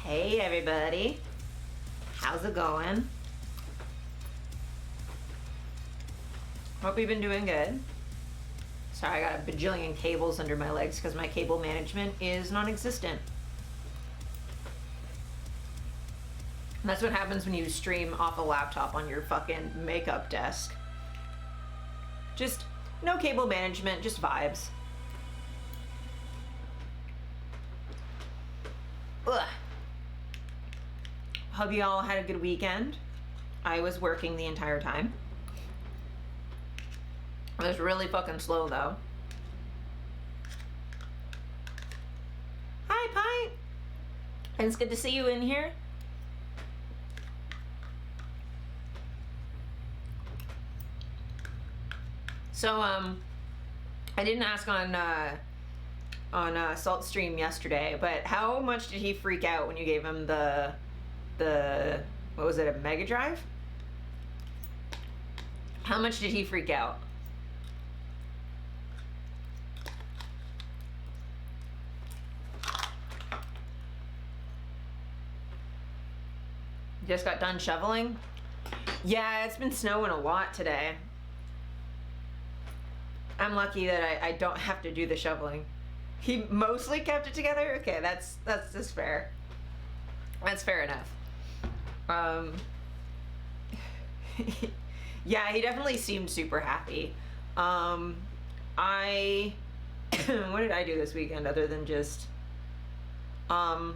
Hey everybody, how's it going? Hope you've been doing good. Sorry, I got a bajillion cables under my legs because my cable management is non-existent. And that's what happens when you stream off a laptop on your fucking makeup desk. Just no cable management, just vibes. Ugh. Hope you all had a good weekend. I was working the entire time. It was really fucking slow though. Hi, Pint. And it's good to see you in here. So, I didn't ask on Salt Stream yesterday, but how much did he freak out when you gave him the what was it, a Mega Drive? How much did he freak out? Just got done shoveling? Yeah, it's been snowing a lot today. I'm lucky that I don't have to do the shoveling. He mostly kept it together? Okay, that's just fair. That's fair enough. Yeah, he definitely seemed super happy. What did I do this weekend other than just, I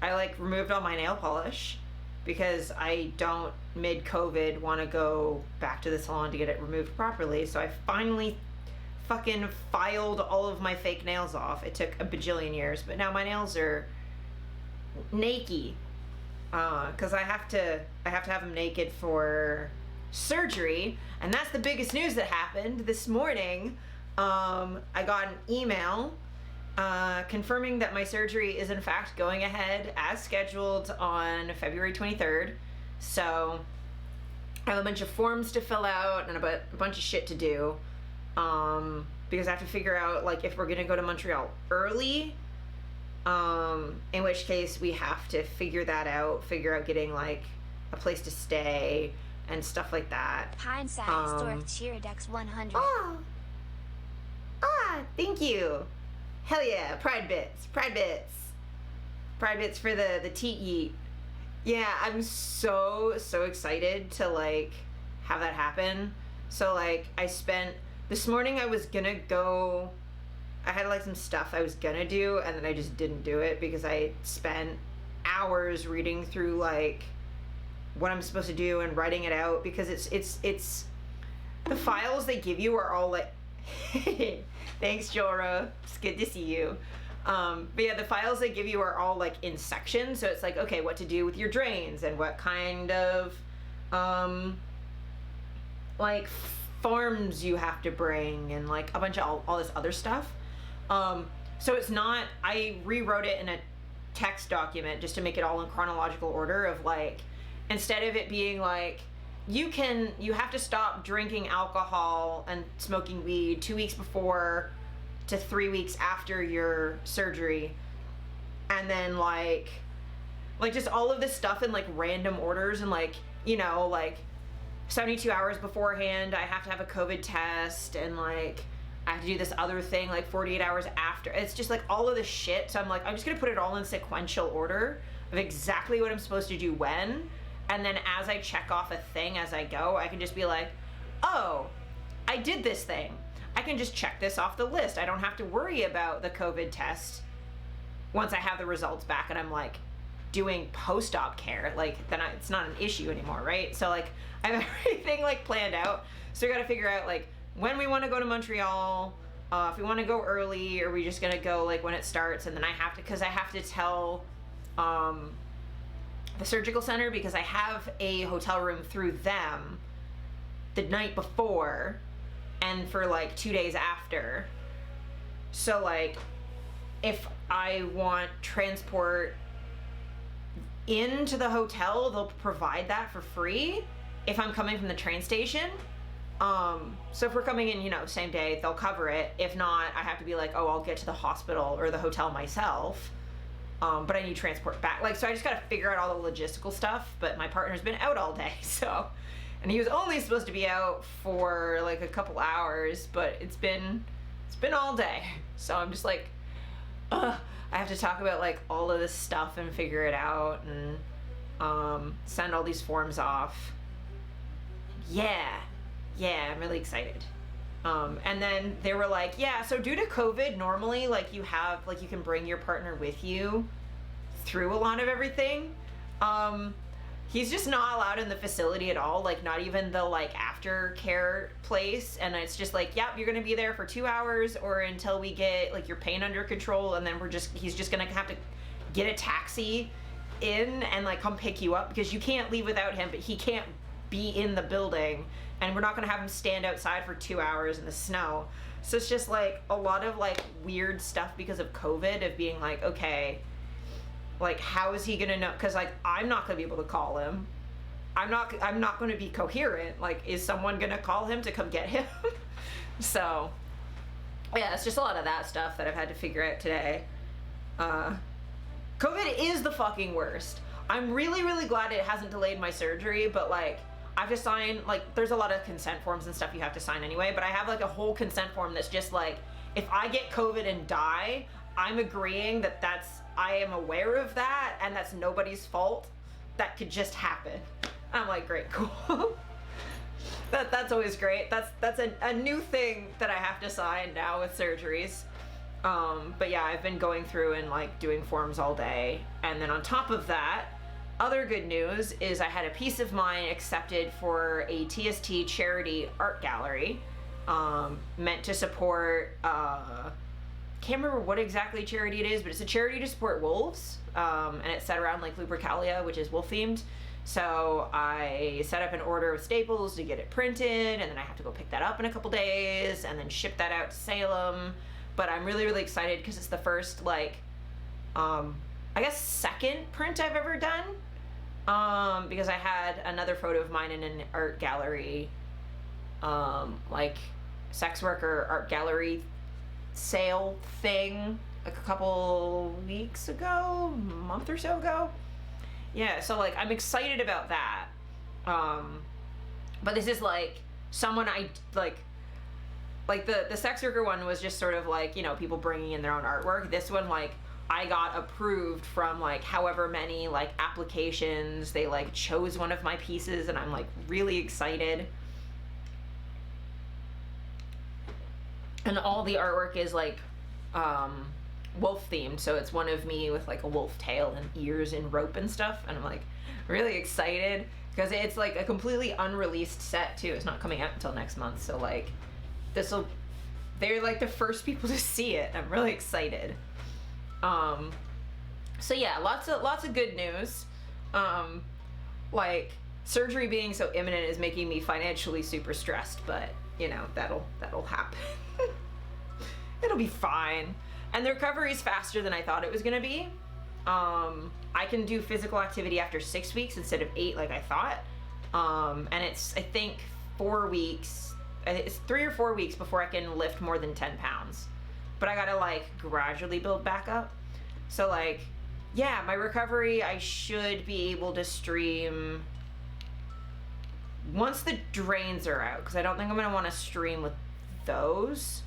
like removed all my nail polish because I don't mid-COVID want to go back to the salon to get it removed properly. So I finally fucking filed all of my fake nails off. It took a bajillion years, but now my nails are naked. Cause I have to have them naked for surgery, and that's the biggest news that happened this morning. I got an email confirming that my surgery is in fact going ahead as scheduled on February 23rd. So I have a bunch of forms to fill out and a bunch of shit to do, because I have to figure out like if we're gonna go to Montreal early, in which case we have to figure out getting like a place to stay and stuff like that. Hindsight store Cheerdex 100. Thank you. Hell yeah, pride bits for the teat yeet. Yeah, I'm so excited to like have that happen. So like this morning I was gonna go, I had like some stuff I was gonna do and then I just didn't do it because I spent hours reading through like what I'm supposed to do and writing it out, because it's the files they give you are all like thanks Jora, it's good to see you. But yeah, the files they give you are all like in sections, so it's like, okay, what to do with your drains and what kind of like forms you have to bring and like a bunch of all this other stuff. So it's not, I rewrote it in a text document just to make it all in chronological order of like, instead of it being like, you have to stop drinking alcohol and smoking weed 2 weeks before to 3 weeks after your surgery, and then like just all of this stuff in like random orders, and like, you know, like 72 hours beforehand I have to have a COVID test, and like I have to do this other thing like 48 hours after. It's just like all of this shit. So I'm like, I'm just gonna put it all in sequential order of exactly what I'm supposed to do when, and then as I check off a thing as I go, I can just be like, oh, I did this thing. I can just check this off the list. I don't have to worry about the COVID test once I have the results back and I'm like doing post-op care. Like then it's not an issue anymore, right? So like I have everything like planned out. So I gotta figure out like when we want to go to Montreal, if we want to go early, or we just gonna go like when it starts, and then I have to tell the surgical center, because I have a hotel room through them the night before and for like 2 days after. So like if I want transport into the hotel, they'll provide that for free if I'm coming from the train station. So if we're coming in, you know, same day, they'll cover it. If not, I have to be like, oh, I'll get to the hospital or the hotel myself. but I need transport back. Like, so I just gotta figure out all the logistical stuff, but my partner's been out all day, so, and he was only supposed to be out for like a couple hours, but it's been all day. So I'm just like, I have to talk about like all of this stuff and figure it out and send all these forms off. Yeah, I'm really excited. And then they were like, yeah, so due to COVID, normally like you can bring your partner with you through a lot of everything. He's just not allowed in the facility at all, like not even the like aftercare place. And it's just like, yep, you're gonna be there for 2 hours or until we get like your pain under control. And then he's just gonna have to get a taxi in and like come pick you up, because you can't leave without him, but he can't be in the building, and we're not gonna have him stand outside for 2 hours in the snow. So it's just like a lot of like weird stuff because of COVID, of being like, okay, like how is he gonna know? Because like I'm not gonna be able to call him. I'm not gonna be coherent. Like, is someone gonna call him to come get him? So yeah, it's just a lot of that stuff that I've had to figure out today. COVID is the fucking worst. I'm really, really glad it hasn't delayed my surgery, but like I have to sign, like, there's a lot of consent forms and stuff you have to sign anyway, but I have like a whole consent form that's just like, if I get COVID and die, I'm agreeing that I am aware of that, and that's nobody's fault. That could just happen. I'm like, great, cool. That's always great. That's a new thing that I have to sign now with surgeries. But yeah, I've been going through and like doing forms all day. And then on top of that, other good news is I had a piece of mine accepted for a TST charity art gallery, meant to support, can't remember what exactly charity it is, but it's a charity to support wolves, and it's set around like Lupercalia, which is wolf themed. So I set up an order with Staples to get it printed, and then I have to go pick that up in a couple days and then ship that out to Salem. But I'm really, really excited because it's the first like, I guess second print I've ever done. Because I had another photo of mine in an art gallery, like sex worker art gallery sale thing like a couple weeks ago, month or so ago. Yeah, so like I'm excited about that. But this is like someone I like the sex worker one was just sort of like, you know, people bringing in their own artwork. This one, like, I got approved from like however many like applications. They like chose one of my pieces, and I'm like really excited. And all the artwork is like wolf themed, so it's one of me with like a wolf tail and ears and rope and stuff, and I'm like really excited because it's like a completely unreleased set too. It's not coming out until next month, so like they're like the first people to see it. I'm really excited. So yeah, lots of good news. Like surgery being so imminent is making me financially super stressed, but you know, that'll happen. It'll be fine. And the recovery is faster than I thought it was gonna be. I can do physical activity after 6 weeks instead of 8 like I thought. And it's, I think, 4 weeks. It's 3 or 4 weeks before I can lift more than 10 pounds. But I gotta like gradually build back up. So like, yeah, my recovery, I should be able to stream once the drains are out, because I don't think I'm gonna want to stream with those,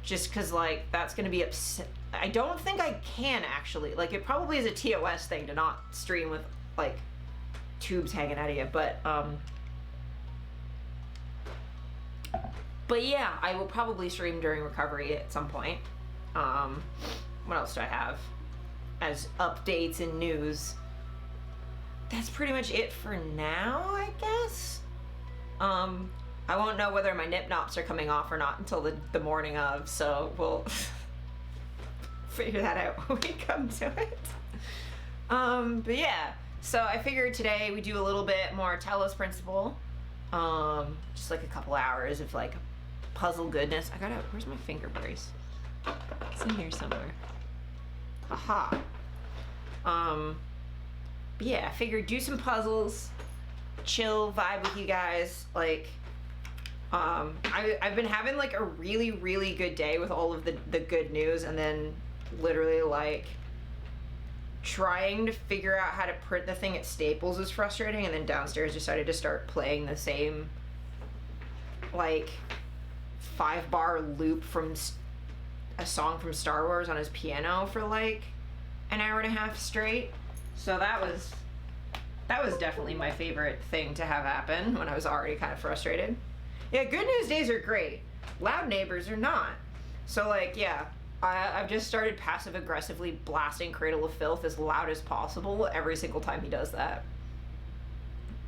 just because like that's gonna be upset. I don't think I can actually, like, it probably is a TOS thing to not stream with like tubes hanging out of you, but yeah, I will probably stream during recovery at some point. What else do I have as updates and news? That's pretty much it for now, I guess. I won't know whether my nip nops are coming off or not until the morning of, so we'll figure that out when we come to it. But yeah, so I figured today we do a little bit more Talos Principle. Just like a couple hours of like puzzle goodness. Where's my finger brace? It's in here somewhere. Aha. But yeah, I figured do some puzzles, chill, vibe with you guys. Like, I've been having like a really, really good day with all of the good news, and then literally like trying to figure out how to print the thing at Staples is frustrating, and then downstairs decided to start playing the same, like, 5-bar loop from a song from Star Wars on his piano for, like, an hour and a half straight. So that was definitely my favorite thing to have happen when I was already kind of frustrated. Yeah, good news days are great. Loud neighbors are not. So, like, yeah, I've just started passive-aggressively blasting Cradle of Filth as loud as possible every single time he does that.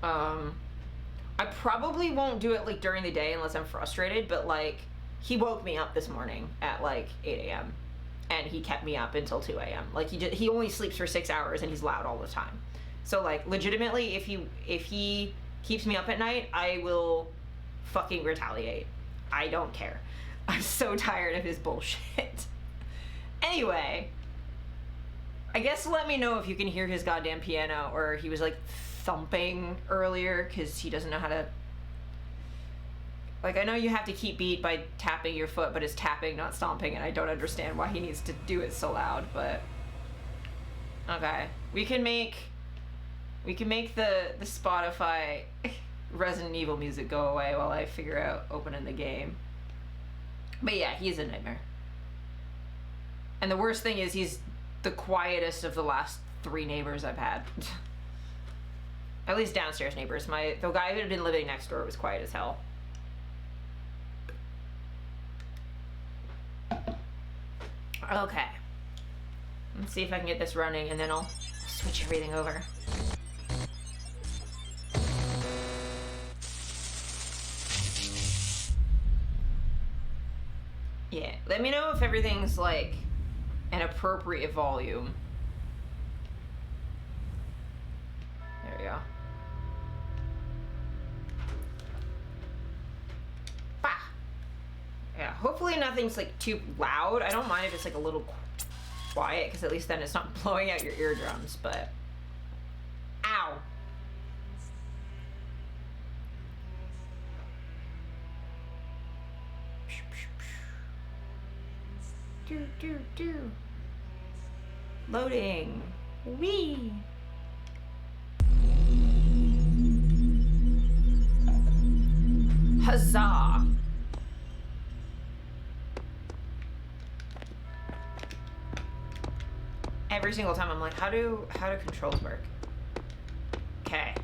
I probably won't do it, like, during the day unless I'm frustrated, but, like, he woke me up this morning at, like, 8 a.m., and he kept me up until 2 a.m. Like, he only sleeps for 6 hours, and he's loud all the time. So, like, legitimately, if he keeps me up at night, I will fucking retaliate. I don't care. I'm so tired of his bullshit. Anyway, I guess let me know if you can hear his goddamn piano, or he was, like, thumping earlier, because he doesn't know how to... Like, I know you have to keep beat by tapping your foot, but it's tapping, not stomping, and I don't understand why he needs to do it so loud, but... Okay. We can make the Spotify Resident Evil music go away while I figure out opening the game. But yeah, he's a nightmare. And the worst thing is he's the quietest of the last 3 neighbors I've had. At least downstairs neighbors. The guy who had been living next door was quiet as hell. Okay. Let's see if I can get this running, and then I'll switch everything over. Yeah, let me know if everything's, like, an appropriate volume. There we go. Bah! Yeah, hopefully nothing's, like, too loud. I don't mind if it's, like, a little quiet, because at least then it's not blowing out your eardrums, but... Ow! Do. Loading. Wee. Huzzah. Every single time I'm like, how do controls work? Okay.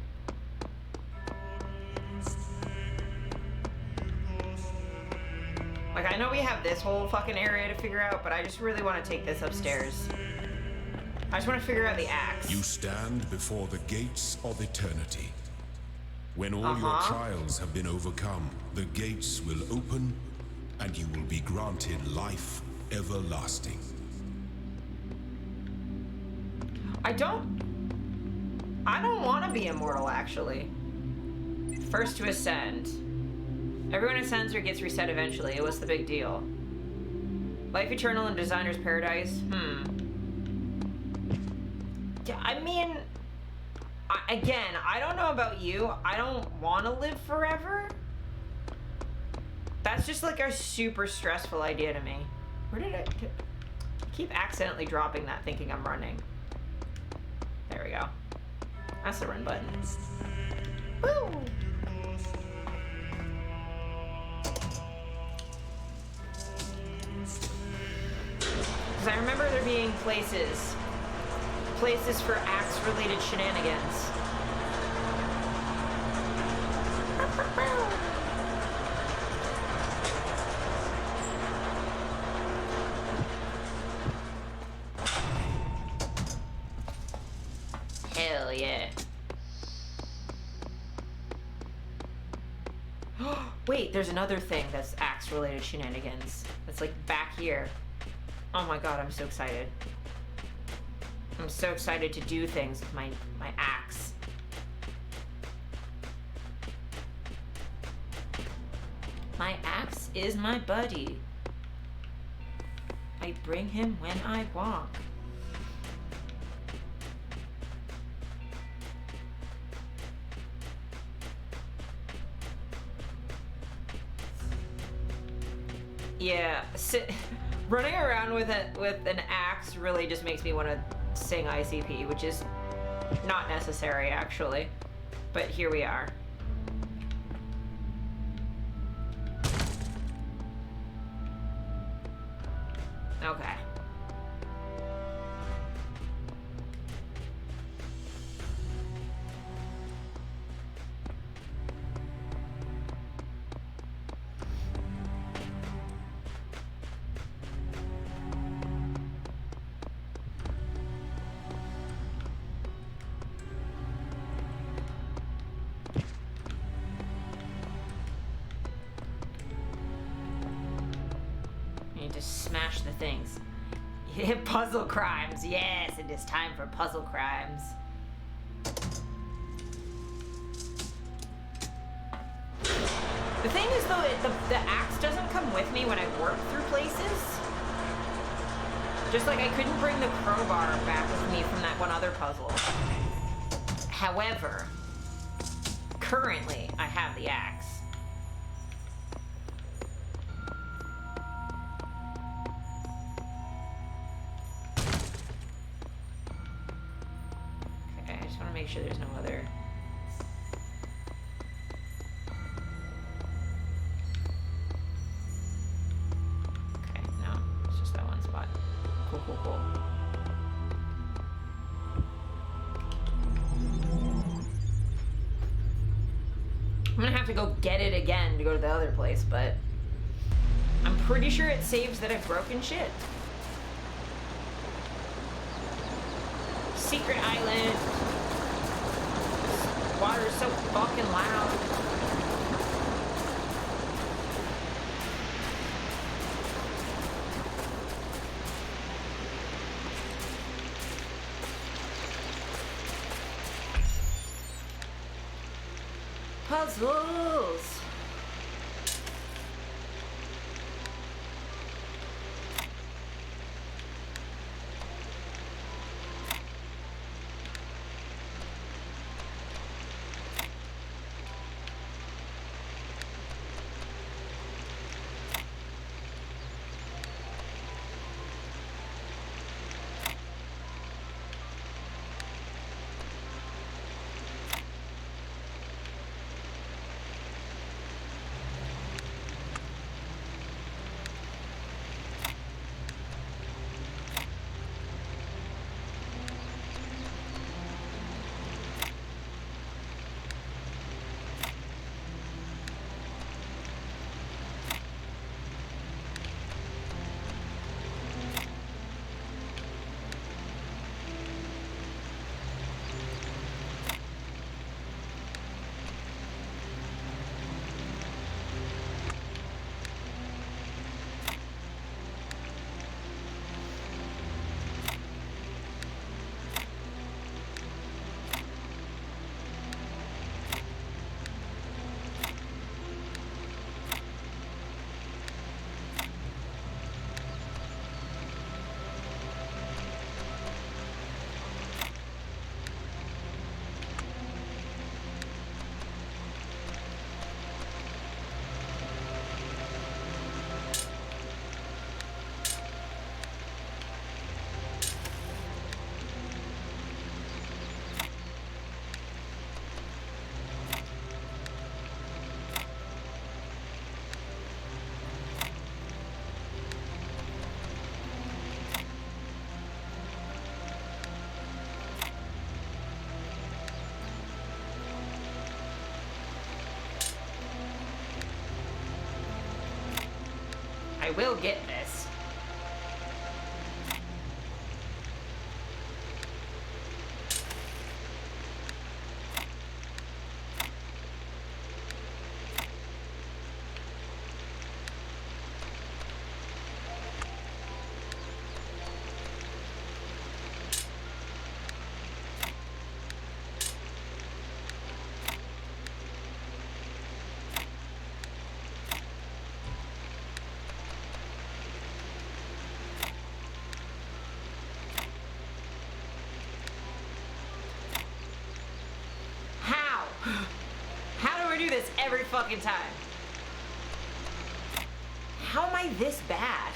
Like, I know we have this whole fucking area to figure out, but I just really want to take this upstairs. I just want to figure out the axe. You stand before the gates of eternity. When all your trials have been overcome, the gates will open, and you will be granted life everlasting. I don't want to be immortal, actually. First to ascend. Everyone ascends or gets reset eventually. What's the big deal? Life eternal in Designer's Paradise? Yeah, I mean... Again, I don't know about you. I don't want to live forever. That's just like a super stressful idea to me. Where did I keep accidentally dropping that thinking I'm running? There we go. That's the run button. Woo! Because I remember there being places for axe-related shenanigans. Hell yeah. Wait, there's another thing that's axe-related shenanigans. That's like back here. Oh my god, I'm so excited. I'm so excited to do things with my axe. My axe is my buddy. I bring him when I walk. Yeah, running around with an axe really just makes me want to sing ICP, which is not necessary, actually. But here we are. Okay. Smash the things. Puzzle crimes. Yes, it is time for puzzle crimes. The thing is, though, the axe doesn't come with me when I work through places. Just like I couldn't bring the crowbar back with me from that one other puzzle. However, currently I have the axe. Make sure there's no other. Okay, no, it's just that one spot. Cool, cool, cool. I'm gonna have to go get it again to go to the other place, but I'm pretty sure it saves that I've broken shit. Secret island. Water is so fucking loud. Puzzles. I will get this. This every fucking time. How am I this bad?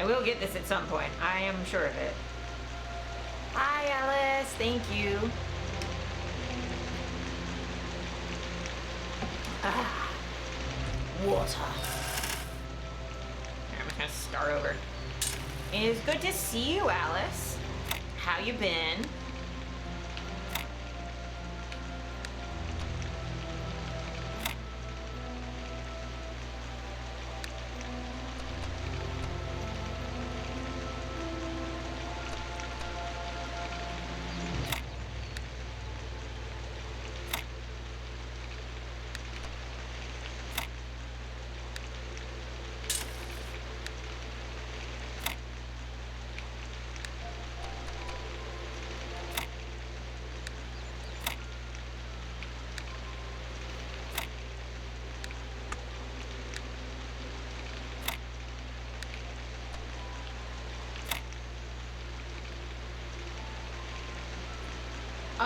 I will get this at some point. I am sure of it. Hi, Alice. Thank you. Ah, water. I'm just gonna start over. It is good to see you, Alice. How you been?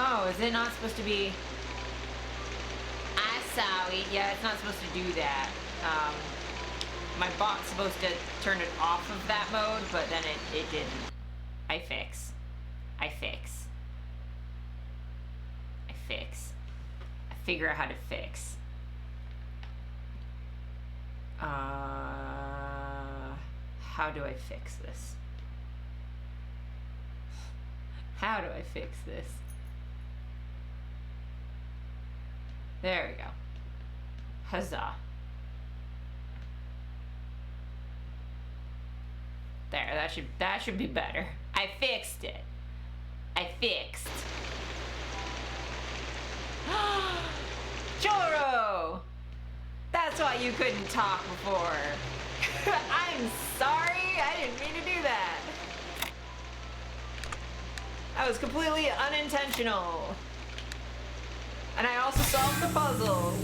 Oh, is it not supposed to be... I saw it. Yeah, it's not supposed to do that. My bot's supposed to turn it off of that mode, but then it didn't. I fix. I figure out how to fix. How do I fix this? How do I fix this? There we go. Huzzah. There, that should be better. I fixed it. I fixed. Joro! That's why you couldn't talk before. I'm sorry, I didn't mean to do that. That was completely unintentional. And I also solved the puzzle.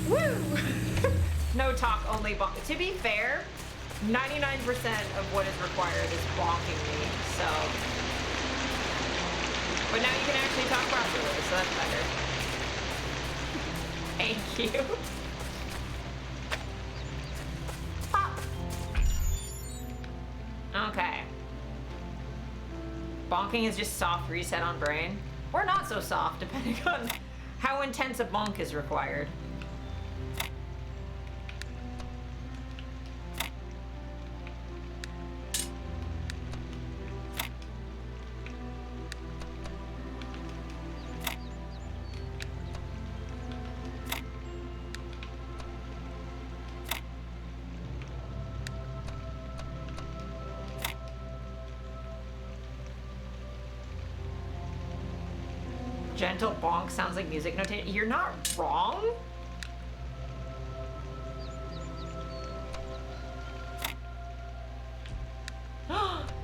Woo! No talk, only bonk. To be fair, 99% of what is required is bonking me, so. But now you can actually talk properly, so that's better. Thank you. Pop. Okay. Bonking is just soft reset on brain. Or not so soft, depending on how intense a bonk is required. Gentle bonk sounds like music notation. You're not wrong.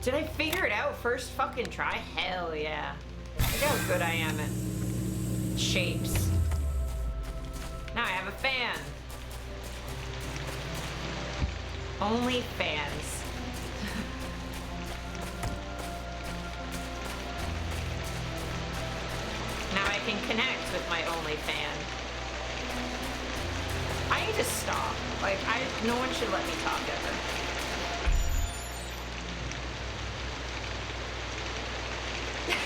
Did I figure it out first fucking try? Hell yeah. Look how good I am at shapes. Now I have a fan. Only fans. Now I can connect with my OnlyFan. I need to stop. Like, no one should let me talk ever.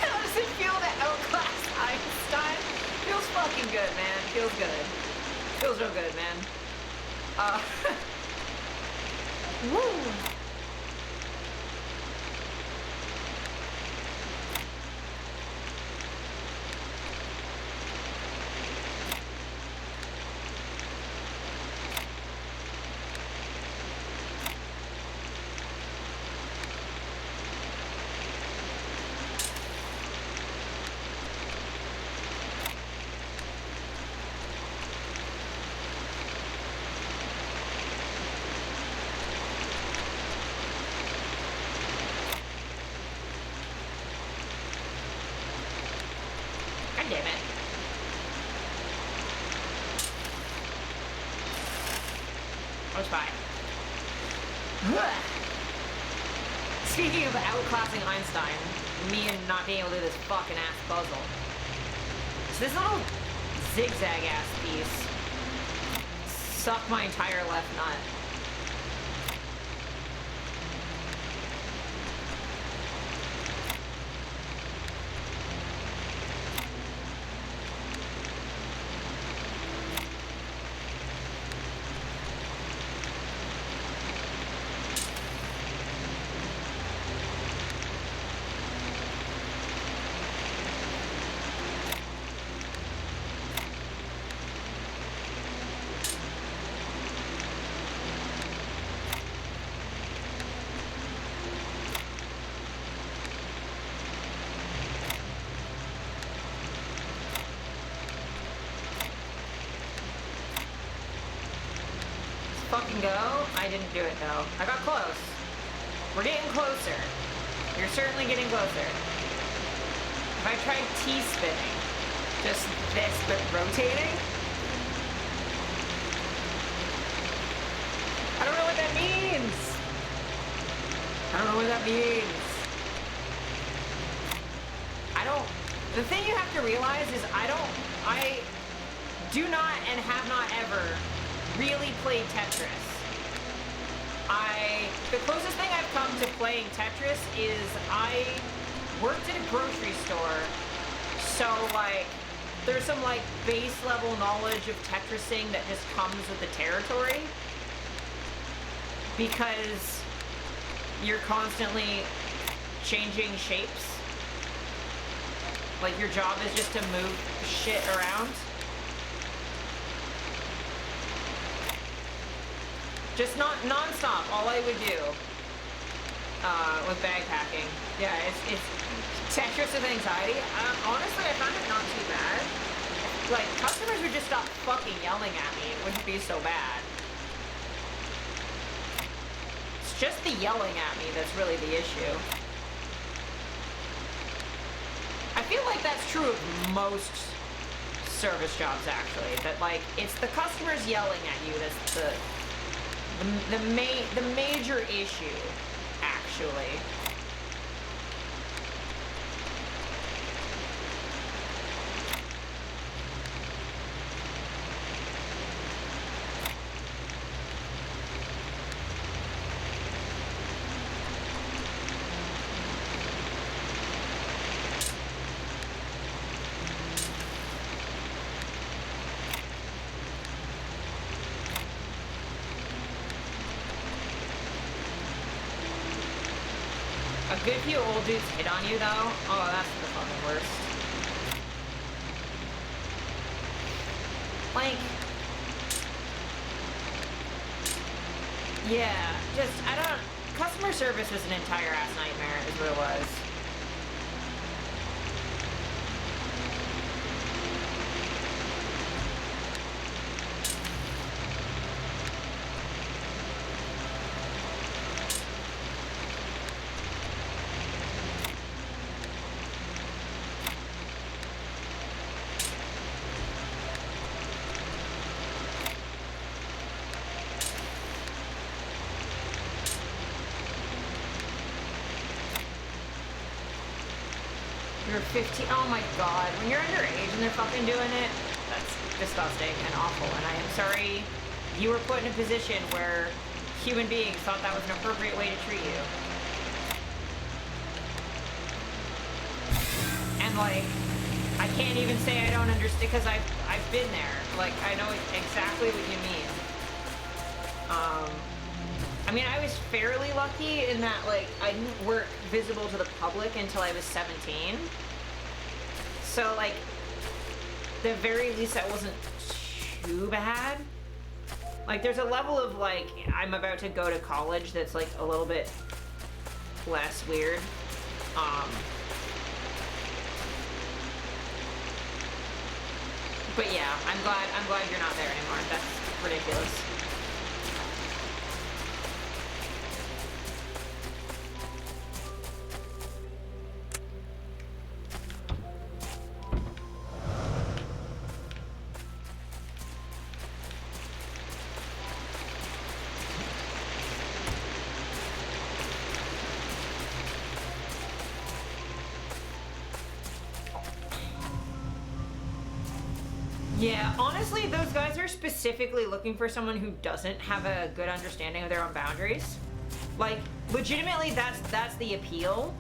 How does it feel to outclass Einstein? Feels fucking good, man. Feels good. Feels real good, man. Woo! Damn it. I was fine. Speaking of outclassing Einstein, me and not being able to do this fucking ass puzzle. So this little zigzag ass piece sucked my entire left nut. fucking go. I didn't do it though. I got close. We're getting closer. You're certainly getting closer. If I tried T-spinning, just this but rotating. I don't know what that means. I don't know what that means. The thing you have to realize is I do not and have not ever really played Tetris. The closest thing I've come to playing Tetris is I worked at a grocery store, so like there's some like base level knowledge of Tetrising that just comes with the territory, because you're constantly changing shapes. Like, your job is just to move shit around. Just not non-stop, all I would do with bag packing. Yeah, it's Tetris with anxiety. Honestly, I found it not too bad. Like, customers would just stop fucking yelling at me. It wouldn't be so bad. It's just the yelling at me that's really the issue. I feel like that's true of most service jobs, actually. That, like, it's the customers yelling at you that's the major issue, actually. A good few old dudes hit on you, though. Oh, that's the fucking worst. Like, yeah, just, I don't, customer service was an entire ass nightmare, is what it was. You're 15. Oh my god. When you're underage and they're fucking doing it, that's disgusting and awful. And I am sorry you were put in a position where human beings thought that was an appropriate way to treat you. And like, I can't even say I don't understand, because I've been there. Like, I know exactly what you mean. I mean, I was fairly lucky in that, like, I didn't work visible to the public until I was 17. So, like, the very least that wasn't too bad. Like, there's a level of, like, I'm about to go to college that's, like, a little bit less weird. But yeah, I'm glad you're not there anymore. That's ridiculous. Yeah, honestly, those guys are specifically looking for someone who doesn't have a good understanding of their own boundaries. Like, legitimately, that's the appeal.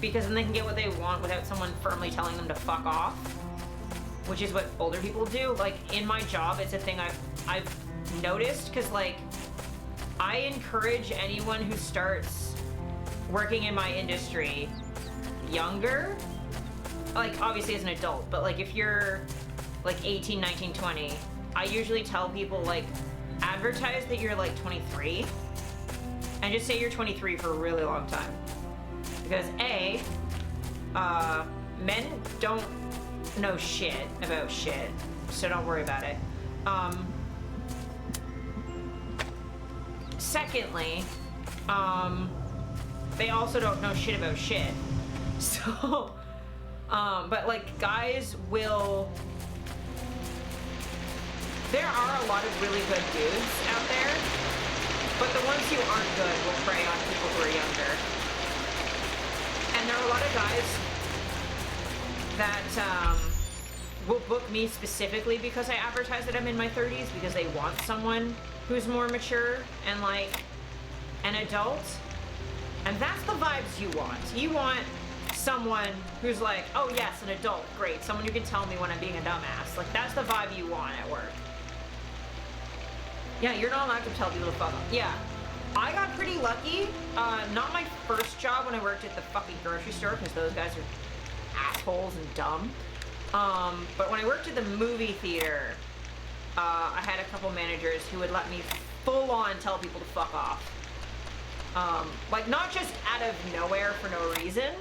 Because then they can get what they want without someone firmly telling them to fuck off. Which is what older people do. Like, in my job, it's a thing I've noticed, because, like, I encourage anyone who starts working in my industry younger, like, obviously as an adult, but, like, if you're, like, 18, 19, 20, I usually tell people, like, advertise that you're, like, 23, and just say you're 23 for a really long time. Because, A, men don't know shit about shit, so don't worry about it. secondly, they also don't know shit about shit. So, but like guys will, there are a lot of really good dudes out there, but the ones who aren't good will prey on people who are younger. And there are a lot of guys that will book me specifically because I advertise that I'm in my 30s, because they want someone who's more mature and like an adult. And that's the vibes you want. You want someone who's like, oh yes, an adult, great. Someone who can tell me when I'm being a dumbass. Like, that's the vibe you want at work. Yeah, you're not allowed to tell people to fuck off. Yeah, I got pretty lucky. Not my first job when I worked at the fucking grocery store, because those guys are assholes and dumb. But when I worked at the movie theater, I had a couple managers who would let me full on tell people to fuck off. Like, not just out of nowhere for no reason,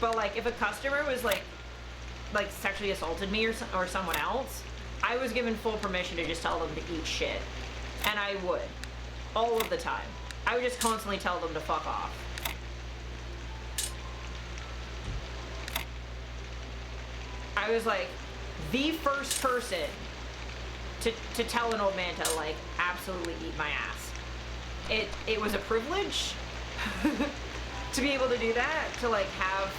but like if a customer was like sexually assaulted me or someone else, I was given full permission to just tell them to eat shit. And I would. All of the time. I would just constantly tell them to fuck off. I was like the first person to tell an old man to like absolutely eat my ass. It was a privilege to be able to do that, to like have,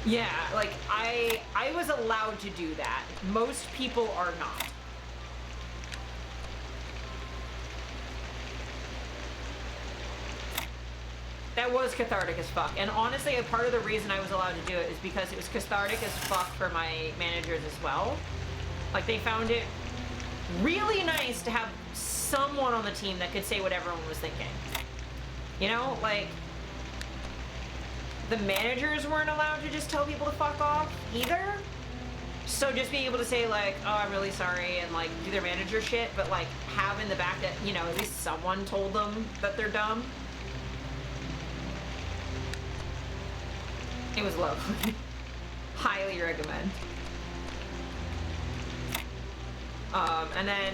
yeah, like I was allowed to do that. Most people are not. That was cathartic as fuck. And honestly, a part of the reason I was allowed to do it is because it was cathartic as fuck for my managers as well. Like, they found it really nice to have someone on the team that could say what everyone was thinking. You know, like, the managers weren't allowed to just tell people to fuck off either. So just being able to say like, oh, I'm really sorry, and like do their manager shit, but like have in the back that, you know, at least someone told them that they're dumb. It was lovely. Highly recommend. And then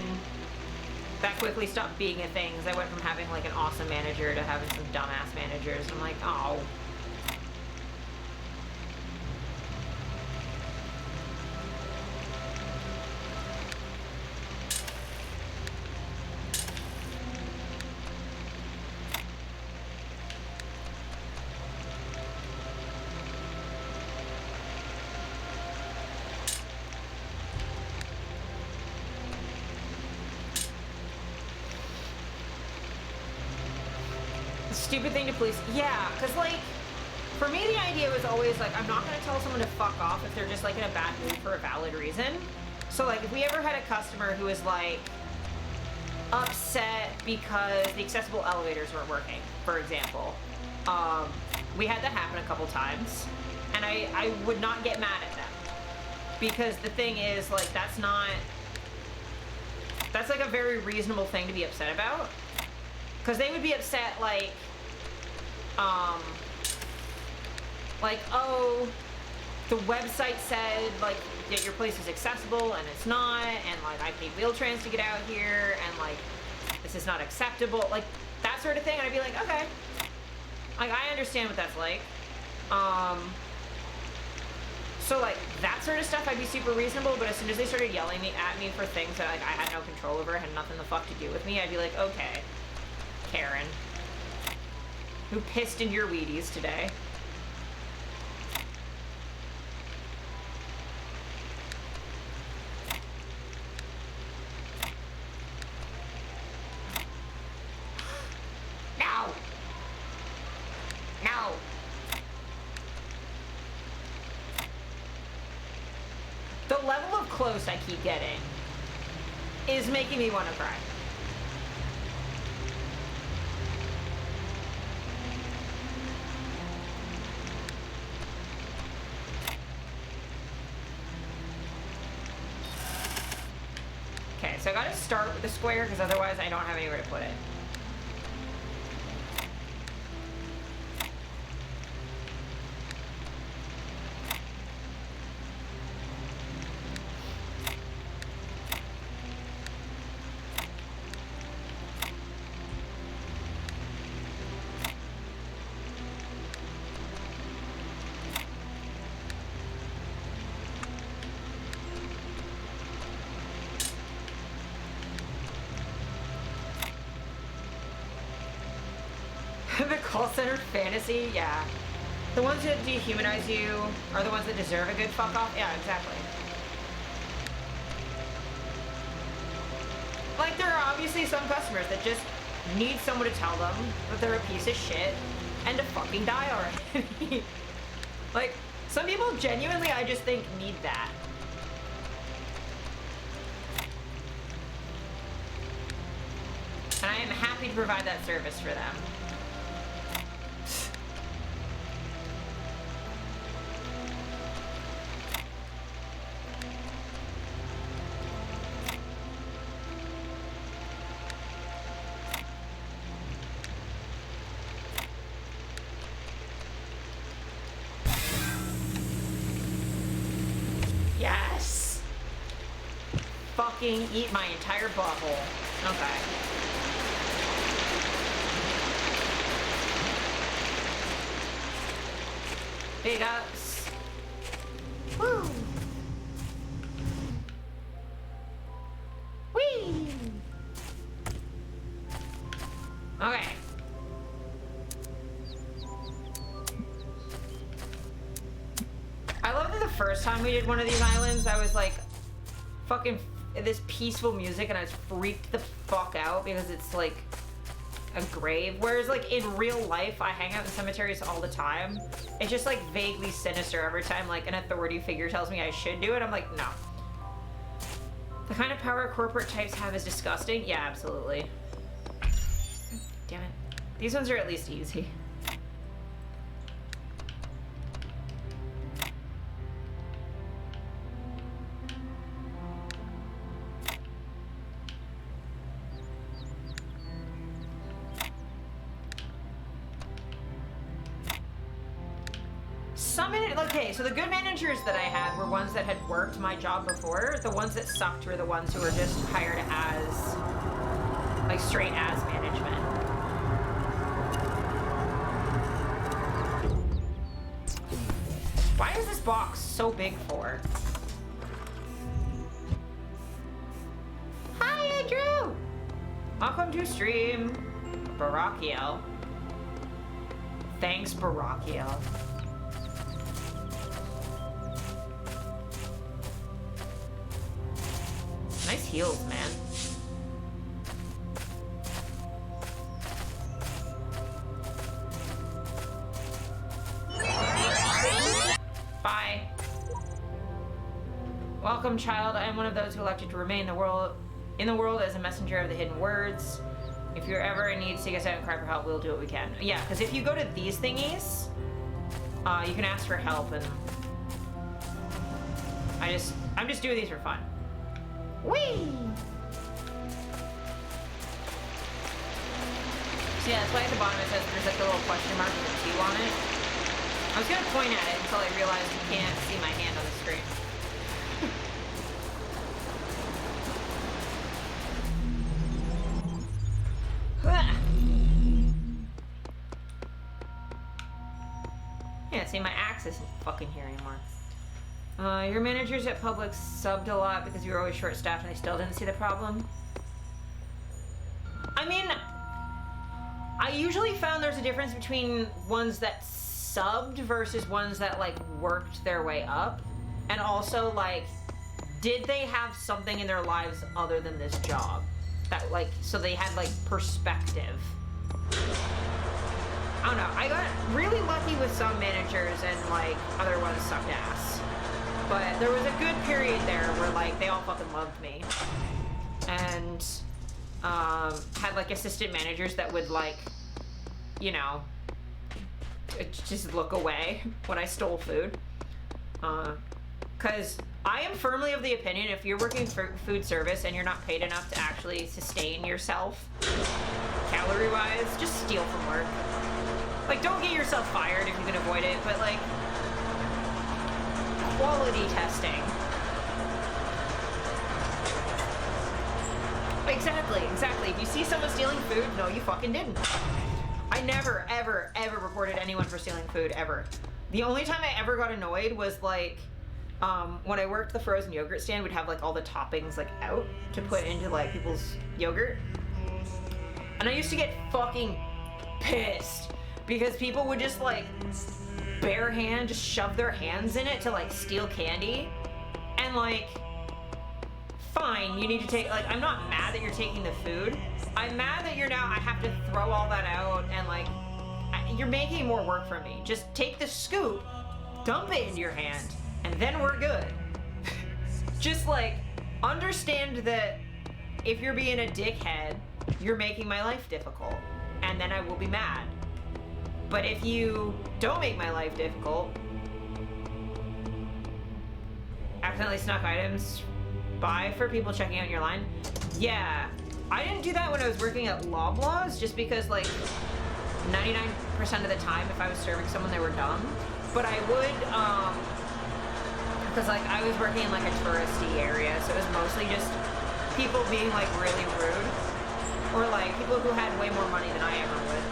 that quickly stopped being a thing, because I went from having like an awesome manager to having some dumbass managers. I'm like, oh. Stupid thing to police. Yeah, because like, for me the idea was always like, I'm not going to tell someone to fuck off if they're just like in a bad mood for a valid reason. So like, if we ever had a customer who was like upset because the accessible elevators weren't working, for example, we had that happen a couple times, and I would not get mad at them, because the thing is like, that's like a very reasonable thing to be upset about. Because they would be upset, like, oh, the website said, like, that your place is accessible, and it's not, and, like, I paid Wheel-Trans to get out here, and, like, this is not acceptable, like, that sort of thing, and I'd be like, okay. Like, I understand what that's like. So, like, that sort of stuff, I'd be super reasonable, but as soon as they started yelling at me for things that, like, I had no control over, had nothing the fuck to do with me, I'd be like, okay. Karen, who pissed in your Wheaties today. No! No! The level of close I keep getting is making me want to cry. Okay, so I gotta start with the square, because otherwise I don't have anywhere to put it. The call center fantasy, yeah. The ones that dehumanize you are the ones that deserve a good fuck off. Yeah, exactly. Like, there are obviously some customers that just need someone to tell them that they're a piece of shit and to fucking die already. Like, some people genuinely, I just think, need that. And I am happy to provide that service for them. Yes! Fucking eat my entire butthole. Okay. Big ups. Woo! Whee! Okay. I love that the first time we did one of these islands, I was like, fucking this peaceful music, and I was freaked the fuck out because it's like a grave. Whereas like in real life, I hang out in cemeteries all the time. It's just like vaguely sinister every time like an authority figure tells me I should do it. I'm like, no. The kind of power corporate types have is disgusting. Yeah, absolutely. Damn it. These ones are at least easy. Okay, so the good managers that I had were ones that had worked my job before. The ones that sucked were the ones who were just hired as, like, straight as management. Why is this box so big for? Hi, Andrew! Welcome to stream. Barakiel. Thanks, Barakiel. Nice heels, man. Bye. Welcome, child. I am one of those who elected to remain in the world as a messenger of the hidden words. If you're ever in need, seek us out and cry for help. We'll do what we can. Yeah, because if you go to these thingies, you can ask for help, and I'm just doing these for fun. Whee! So yeah, that's why at the bottom it says there's like a little question mark with a 2 on it. I was gonna point at it until I realized you can't see my hand on the screen. Yeah, see, my axe isn't fucking here anymore. Your managers at Publix subbed a lot because you were always short-staffed and they still didn't see the problem? I mean, I usually found there's a difference between ones that subbed versus ones that, like, worked their way up. And also, like, did they have something in their lives other than this job? That, like, so they had, like, perspective. I don't know. I got really lucky with some managers and, like, other ones sucked ass. But there was a good period there where, like, they all fucking loved me. And, had, like, assistant managers that would, like, you know, just look away when I stole food. Because I am firmly of the opinion if you're working for food service and you're not paid enough to actually sustain yourself, calorie-wise, just steal from work. Like, don't get yourself fired if you can avoid it, but, like, quality testing. Exactly. If you see someone stealing food, no, you fucking didn't. I never, ever reported anyone for stealing food, ever. The only time I ever got annoyed was, like, when I worked the frozen yogurt stand, we'd have, like, all the toppings, like, out to put into, like, people's yogurt. And I used to get fucking pissed because people would just like bare hand just shove their hands in it to like steal candy. And like, fine, you need to take, like, I'm not mad that you're taking the food. I'm mad that I have to throw all that out and like, you're making more work for me. Just take the scoop, dump it into your hand, and then we're good. Just like, understand that if you're being a dickhead, you're making my life difficult, and then I will be mad. But if you don't make my life difficult, accidentally snuck items, buy for people checking out your line. Yeah, I didn't do that when I was working at Loblaws, just because like 99% of the time if I was serving someone they were dumb. But I would, because like I was working in like a touristy area, so it was mostly just people being like really rude, or like people who had way more money than I ever would.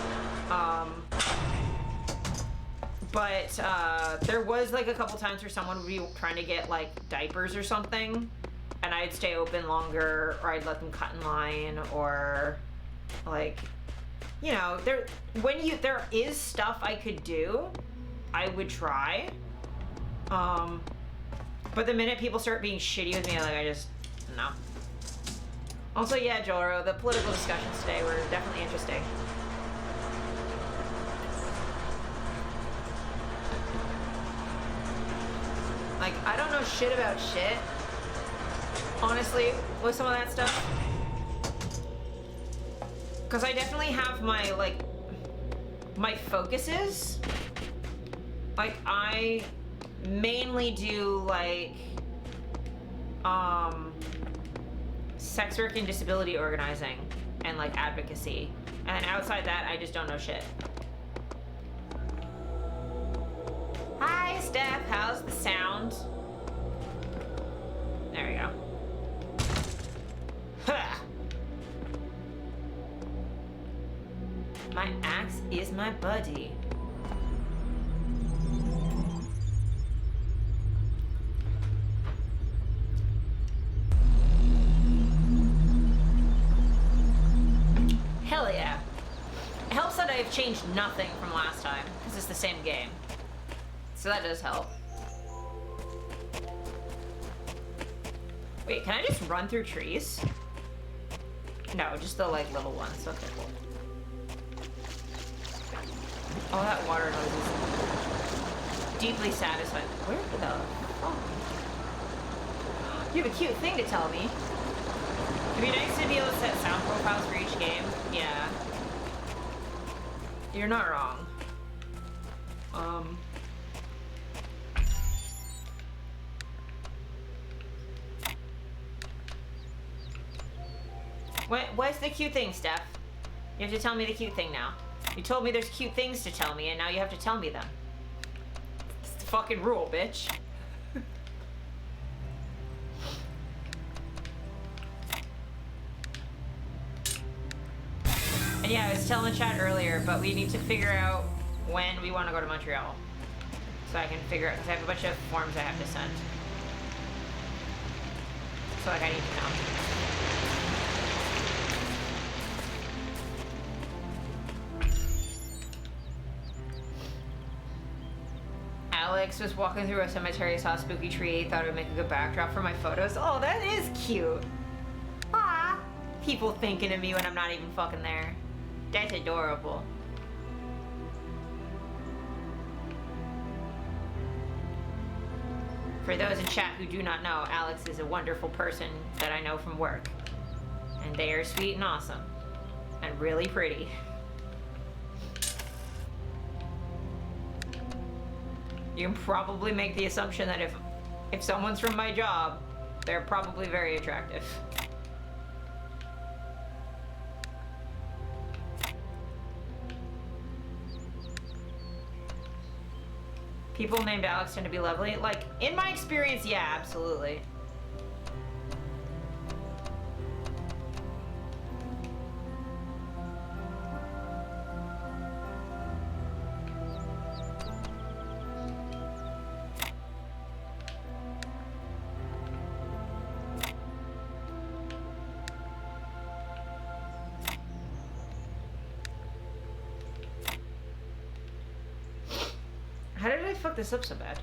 But there was like a couple times where someone would be trying to get like diapers or something, and I'd stay open longer, or I'd let them cut in line, or like, you know, there is stuff I could do, I would try. But the minute people start being shitty with me, no. Also, yeah, Joro, the political discussions today were definitely interesting. Like, I don't know shit about shit, honestly, with some of that stuff. Because I definitely have my, like, my focuses. Like, I mainly do, like, sex work and disability organizing and, like, advocacy. And outside that, I just don't know shit. Hi, Steph. How's the sound? There we go. Ha! My axe is my buddy. Hell yeah. It helps that I've changed nothing from last time, because it's the same game. So that does help. Wait, can I just run through trees? No, just the, like, little ones. Okay, cool. Oh, that water noise is deeply satisfying. Where the... Oh. You have a cute thing to tell me. It'd be nice to be able to set sound profiles for each game. Yeah. You're not wrong. What's the cute thing, Steph? You have to tell me the cute thing now. You told me there's cute things to tell me, and now you have to tell me them. It's the fucking rule, bitch. And yeah, I was telling chat earlier, but we need to figure out when we want to go to Montreal. So I can figure out, because I have a bunch of forms I have to send. So like I need to know. Alex was walking through a cemetery, saw a spooky tree, thought it would make a good backdrop for my photos. Oh, that is cute. Ah, people thinking of me when I'm not even fucking there. That's adorable. For those in chat who do not know, Alex is a wonderful person that I know from work. And they are sweet and awesome. And really pretty. You can probably make the assumption that if someone's from my job, they're probably very attractive. People named Alex tend to be lovely. Like, in my experience, yeah, absolutely. fuck this up so bad?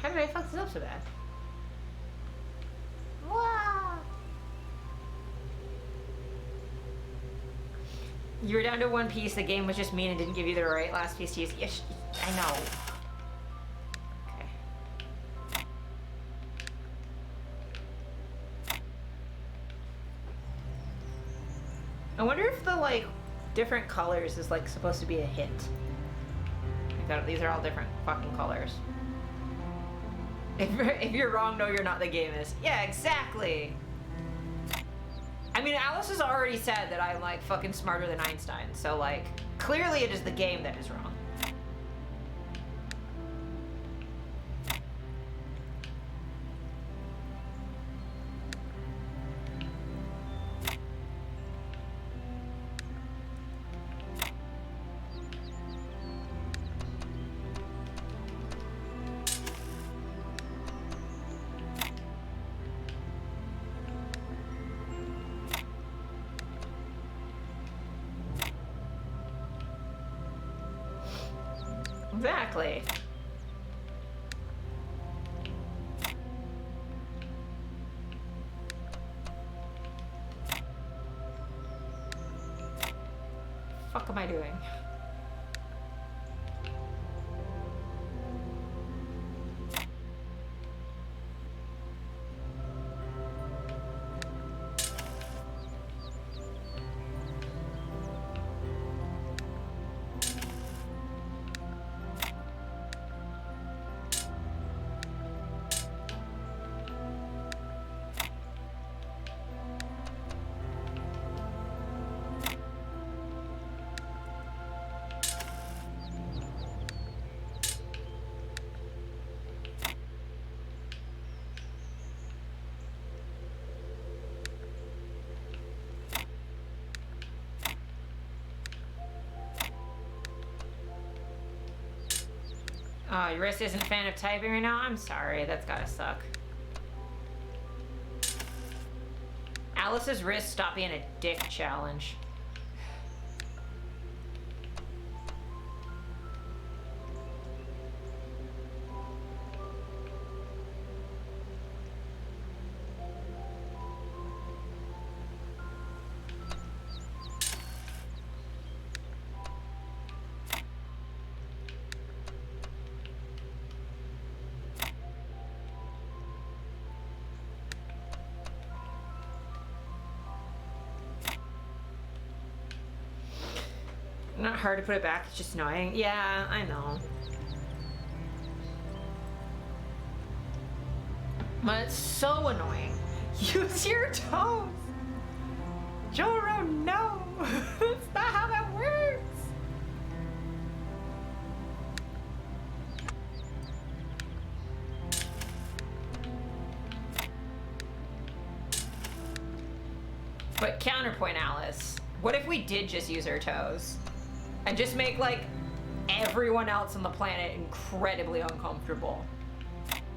How did I fuck this up so bad? Wow. You were down to one piece. The game was just mean and didn't give you the right last piece to use. Yes, I know. Okay. I wonder if the like different colors is like supposed to be a hint. Like these are all different fucking colors. If you're wrong, no, you're not. The game is. Yeah, exactly. I mean, Alice has already said that I'm like fucking smarter than Einstein, so like clearly it is the game that is wrong. Exactly. Fuck am I doing? Oh, your wrist isn't a fan of typing right now? I'm sorry, that's gotta suck. Alice's wrist stopped being a dick challenge. Not hard to put it back, it's just annoying. Yeah, I know. But it's so annoying. Use your toes! Joro, no! That's not how that works! But counterpoint, Alice. What if we did just use our toes? And just make, like, everyone else on the planet incredibly uncomfortable.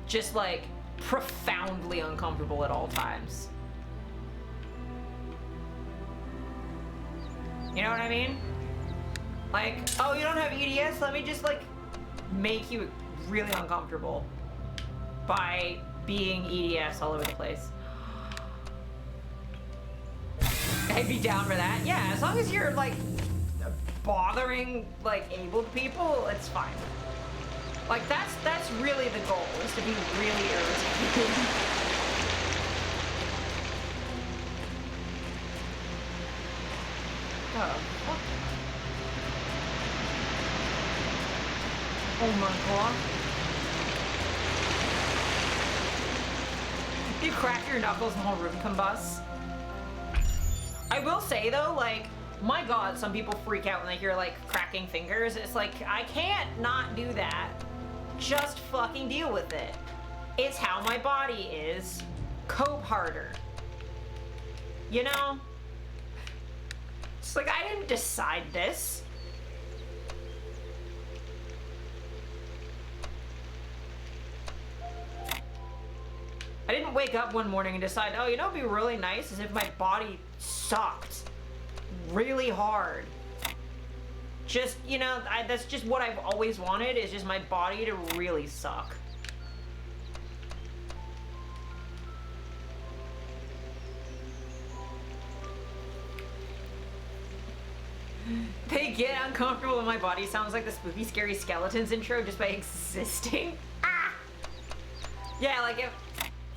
Just, like, profoundly uncomfortable at all times. You know what I mean? Like, oh, you don't have EDS? Let me just, like, make you really uncomfortable by being EDS all over the place. I'd be down for that. Yeah, as long as you're, like, bothering like abled people, it's fine. Like that's really the goal, is to be really irritating. Oh, fuck. Oh my god. You crack your knuckles and the whole room combusts. I will say though, like, my god, some people freak out when they hear, like, cracking fingers. It's like, I can't not do that. Just fucking deal with it. It's how my body is. Cope harder. You know? It's like, I didn't decide this. I didn't wake up one morning and decide, oh, you know what'd be really nice is if my body sucked really hard. Just, you know, that's just what I've always wanted, is just my body to really suck. They get uncomfortable when my body sounds like the spooky, scary skeletons intro just by existing. Ah! Yeah, like if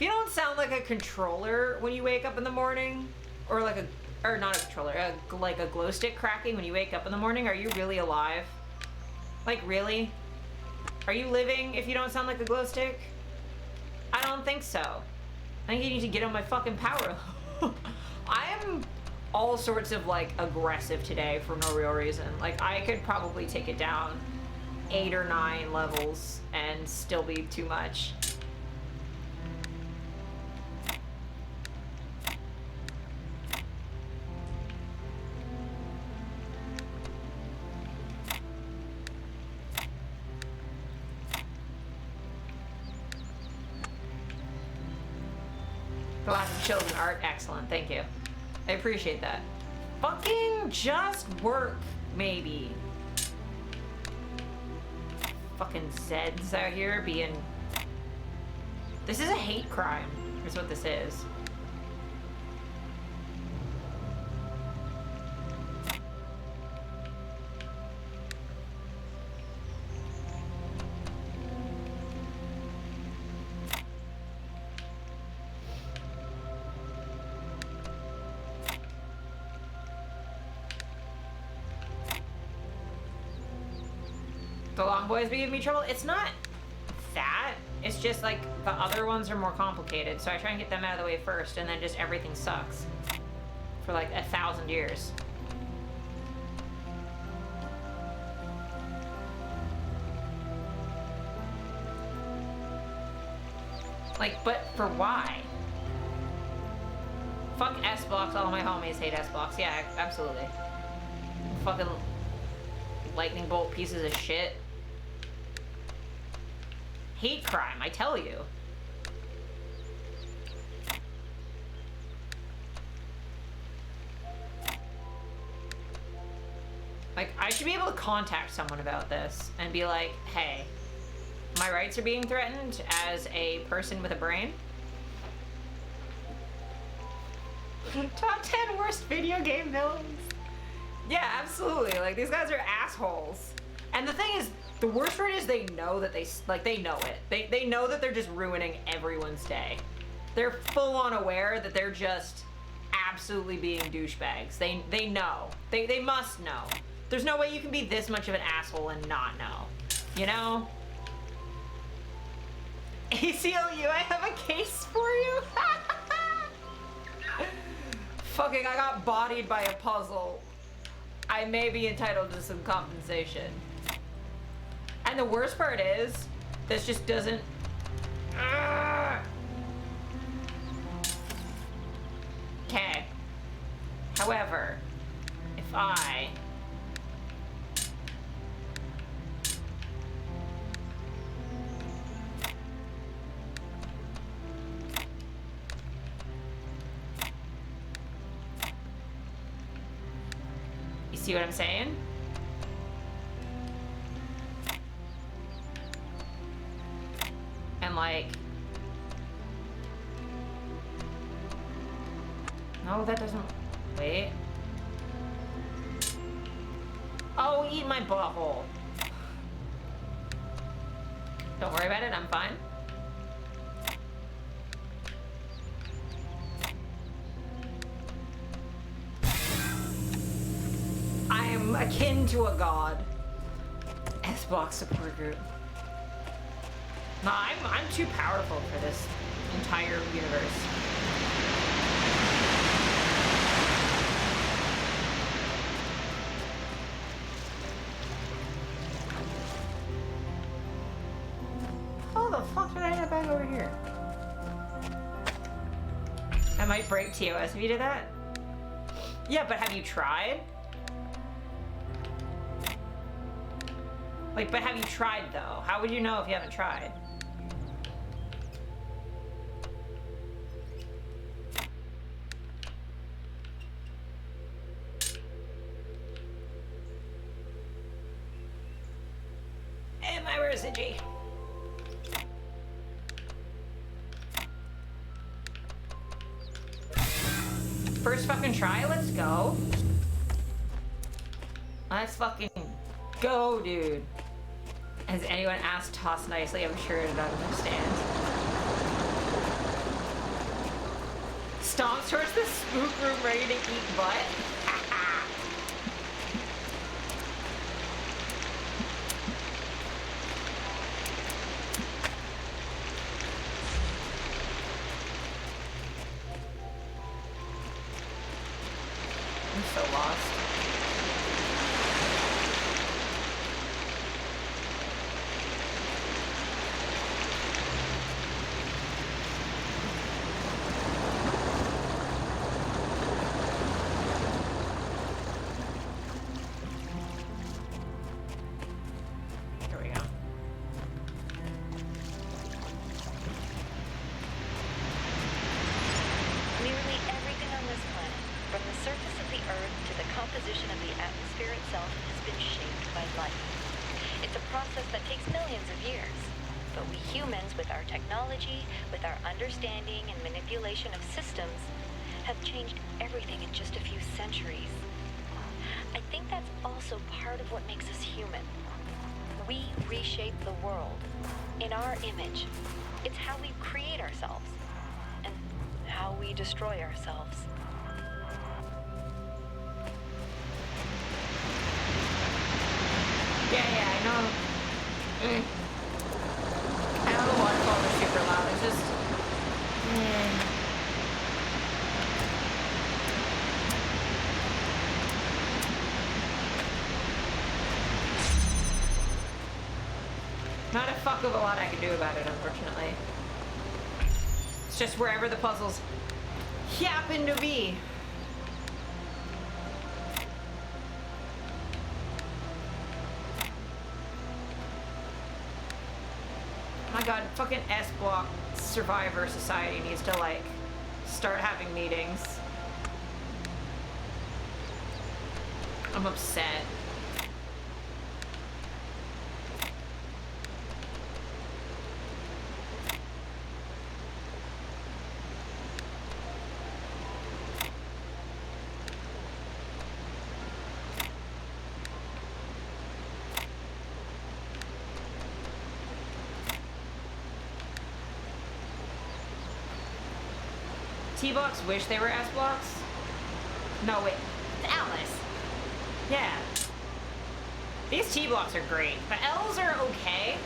you don't sound like a controller when you wake up in the morning, or like or not a controller, like a glow stick cracking when you wake up in the morning, are you really alive? Like, really? Are you living if you don't sound like a glow stick? I don't think so. I think you need to get on my fucking power. I am all sorts of, like, aggressive today for no real reason. Like, I could probably take it down 8 or 9 levels and still be too much. Lots of children art, excellent, thank you. I appreciate that. Fucking just work, maybe. Fucking Zeds out here being... This is a hate crime, is what this is. The long boys be giving me trouble. It's not that. It's just like the other ones are more complicated, so I try and get them out of the way first, and then just everything sucks for like 1,000 years. Like, but for why? Fuck S-Blocks. All my homies hate S-Blocks. Yeah, absolutely. Fucking lightning bolt pieces of shit. Hate crime, I tell you. Like, I should be able to contact someone about this and be like, hey, my rights are being threatened as a person with a brain. Top 10 worst video game villains. Yeah, absolutely. Like, these guys are assholes. And the thing is, the worst part is they know that they know it. They know that they're just ruining everyone's day. They're full on aware that they're just absolutely being douchebags. They know. They must know. There's no way you can be this much of an asshole and not know. You know? ACLU, I have a case for you. Fucking, I got bodied by a puzzle. I may be entitled to some compensation. And the worst part is, this just doesn't... Okay. However, if I... You see what I'm saying? And like... No, that doesn't... Wait. Oh, eat my butthole. Don't worry about it, I'm fine. I am akin to a god. Xbox support group. Nah, I'm too powerful for this entire universe. here. I might break TOS if you did that. Yeah, but have you tried? Like, but have you tried though? How would you know if you haven't tried? Where is it, G? First fucking try, let's go. Let's fucking go, dude. Has anyone asked Toss nicely? I'm sure it understands. Stomps towards the spook room ready to eat butt. I'm so lost. There we go. Nearly everything on this planet, from the surface of the Earth to the composition of the atmosphere itself, has been shaped by life. It's a process that takes millions of years. But we humans, with our technology, with our understanding and manipulation of systems, have changed everything in just a few centuries. I think that's also part of what makes us human. We reshape the world in our image. It's how we create ourselves and how we destroy ourselves. Yeah, I know. I know the waterfall is super loud. It's just... Not a fuck of a lot I can do about it, unfortunately. It's just wherever the puzzles happen to be. My god, fucking S-Block Survivor Society needs to, like, start having meetings. I'm upset. T-blocks wish they were S-blocks? No, wait. Alice. Yeah. These T-blocks are great, but L's are okay.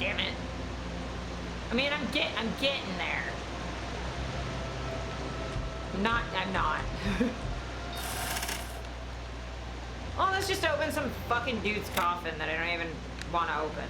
damn it. I mean, I'm getting there. I'm not. Oh, let's just open some fucking dude's coffin that I don't even want to open.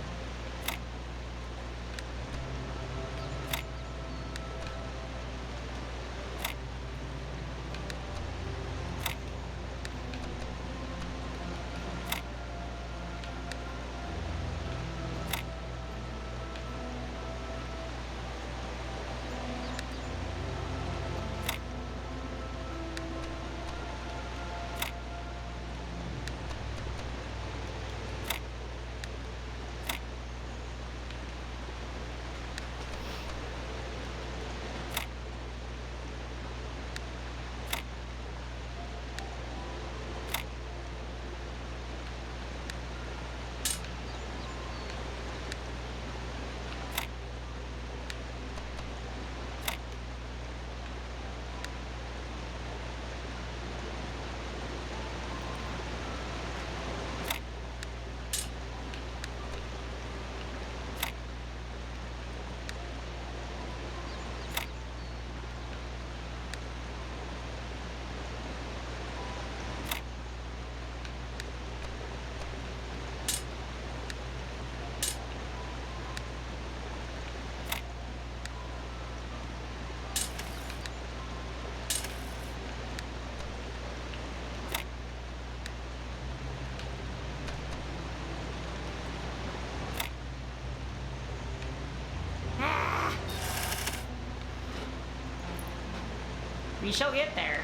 We shall get there.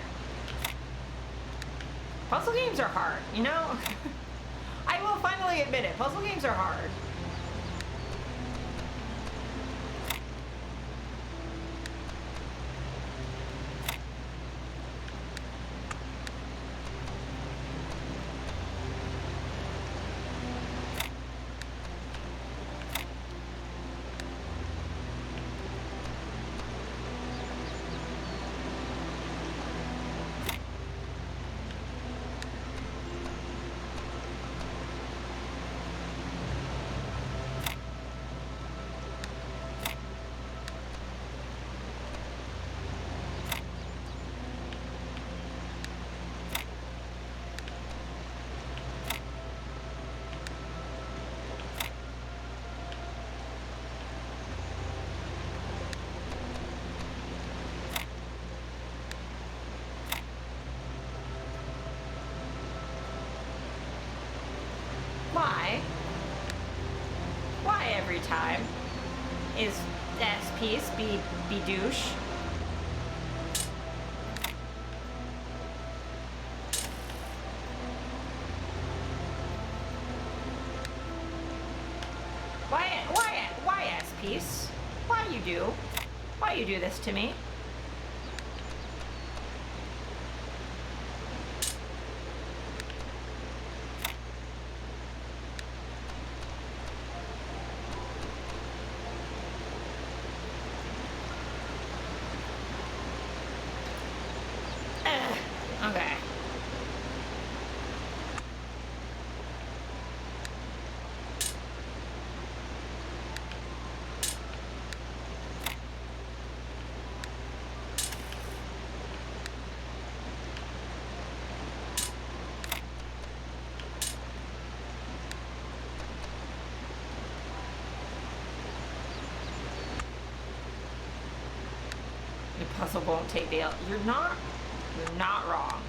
Puzzle games are hard, you know? I will finally admit it. Puzzle games are hard. Why? Why every time? Is S piece be douche? Why S piece? Why you do? Why you do this to me? Okay. The puzzle won't take the L. You're not wrong.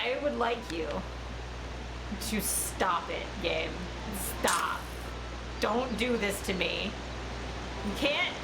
I would like you to stop it, game. Stop. Don't do this to me. You can't.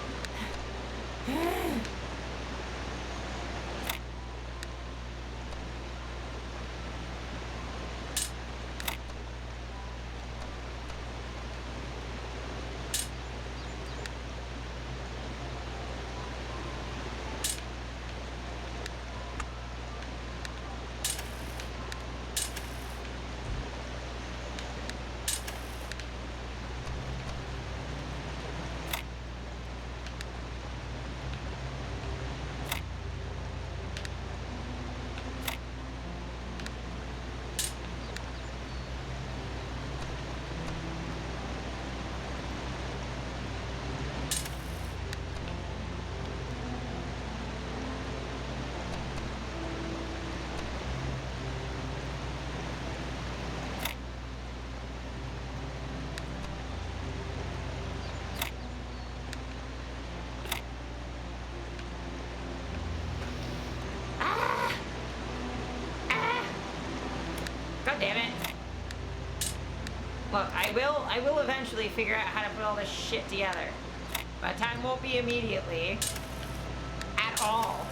God damn it. Look, I will eventually figure out how to put all this shit together. But time won't be immediately. At all.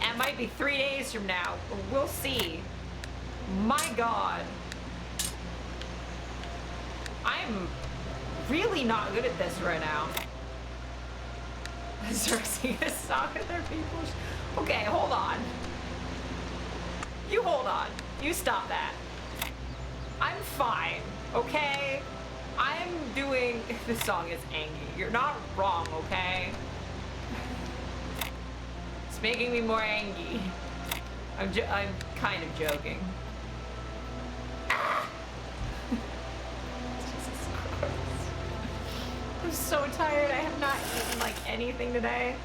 It might be 3 days from now. We'll see. My God. I'm really not good at this right now. Start singing a song with their people. Okay, hold on. You hold on. You stop that. I'm fine, okay? I'm doing... This song is angry. You're not wrong, okay? It's making me more angry. I'm kind of joking. Ah! Jesus Christ. I'm so tired. I have not eaten, like, anything today.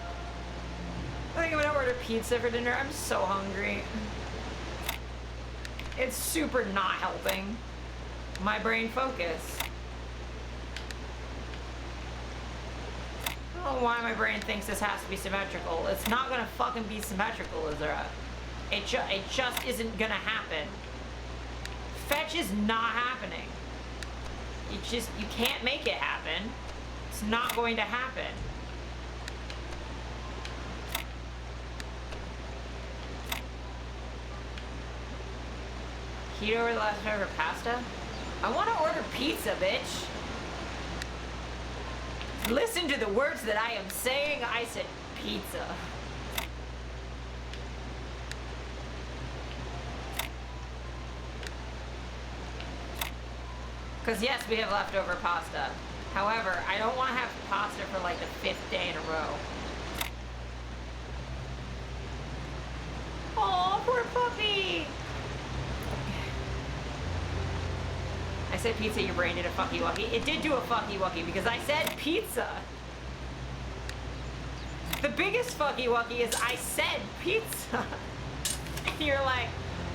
I think I'm gonna order pizza for dinner. I'm so hungry. It's super not helping my brain focus. I don't know why my brain thinks this has to be symmetrical. It's not gonna fucking be symmetrical, Izura. It just isn't gonna happen. Fetch is not happening. You can't make it happen. It's not going to happen. Keto or leftover pasta? I want to order pizza, bitch. Listen to the words that I am saying. I said pizza. Because yes, we have leftover pasta. However, I don't want to have pasta for like the 5th day in a row. Oh, poor puppy. I said pizza, your brain did a fucky wucky. It did do a fucky wucky because I said pizza. The biggest fucky wucky is I said pizza. And you're like,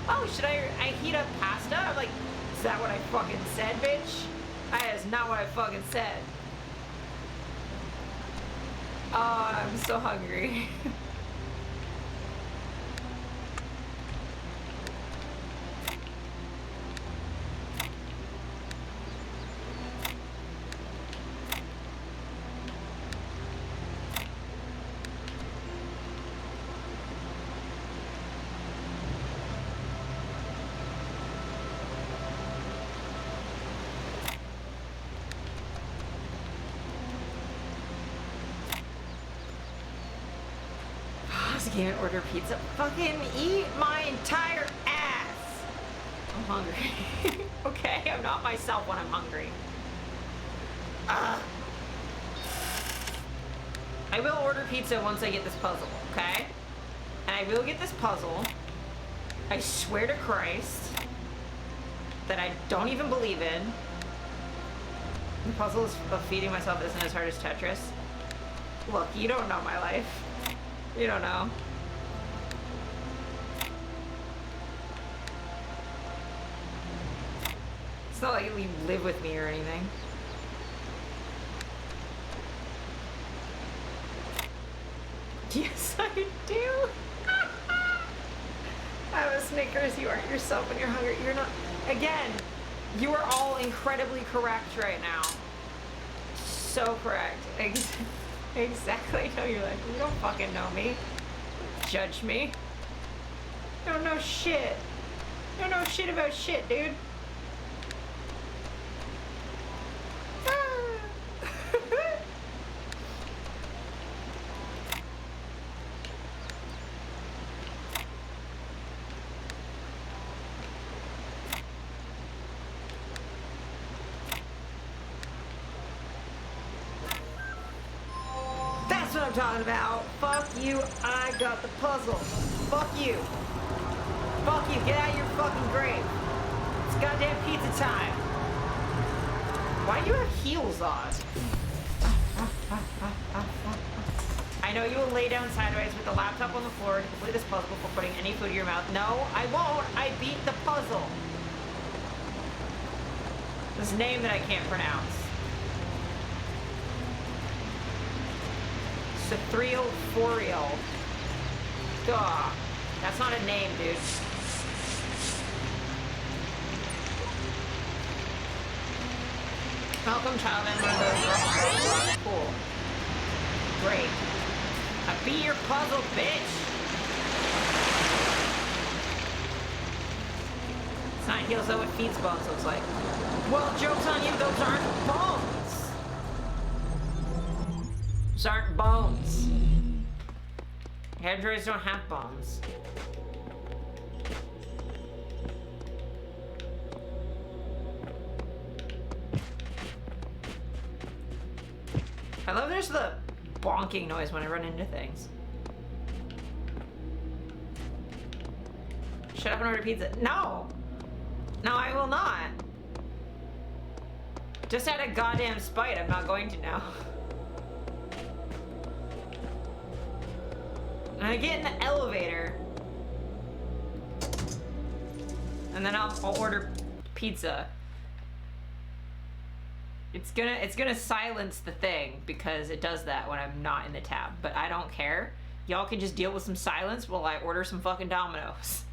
oh, should I heat up pasta? I'm like, is that what I fucking said, bitch? That is not what I fucking said. Oh, I'm so hungry. Can't order pizza. Fucking eat my entire ass. I'm hungry. Okay, I'm not myself when I'm hungry. I will order pizza once I get this puzzle, okay? And I will get this puzzle. I swear to Christ that I don't even believe in. The puzzle of feeding myself isn't as hard as Tetris. Look, you don't know my life. You don't know. It's not like you live with me or anything. Yes, I do. I was Snickers. You aren't yourself when you're hungry. You're not. Again, you are all incredibly correct right now. So correct. Exactly. No, you're like, you don't fucking know me. Judge me. You don't know shit. You don't know shit about shit, dude. That's what I'm talking about. Fuck you, I got the puzzle. Fuck you. Fuck you, get out of your fucking grave. It's goddamn pizza time. Why do you have heels on? I know you will lay down sideways with the laptop on the floor to complete this puzzle before putting any food in your mouth. No, I won't. I beat the puzzle. This name that I can't pronounce. Cethriel Foriel. Duh. That's not a name, dude. Welcome, child, and one of those cool. Great. I beat your puzzle, bitch. It's not heels though, what feeds bones looks like. Well, joke's on you, those aren't bones. Those aren't bones. Androids don't have bones. I love there's the bonking noise when I run into things. Shut up and order pizza. No! No, I will not. Just out of goddamn spite, I'm not going to now. And I get in the elevator. And then I'll order pizza. It's gonna silence the thing because it does that when I'm not in the tab, but I don't care. Y'all can just deal with some silence while I order some fucking Domino's.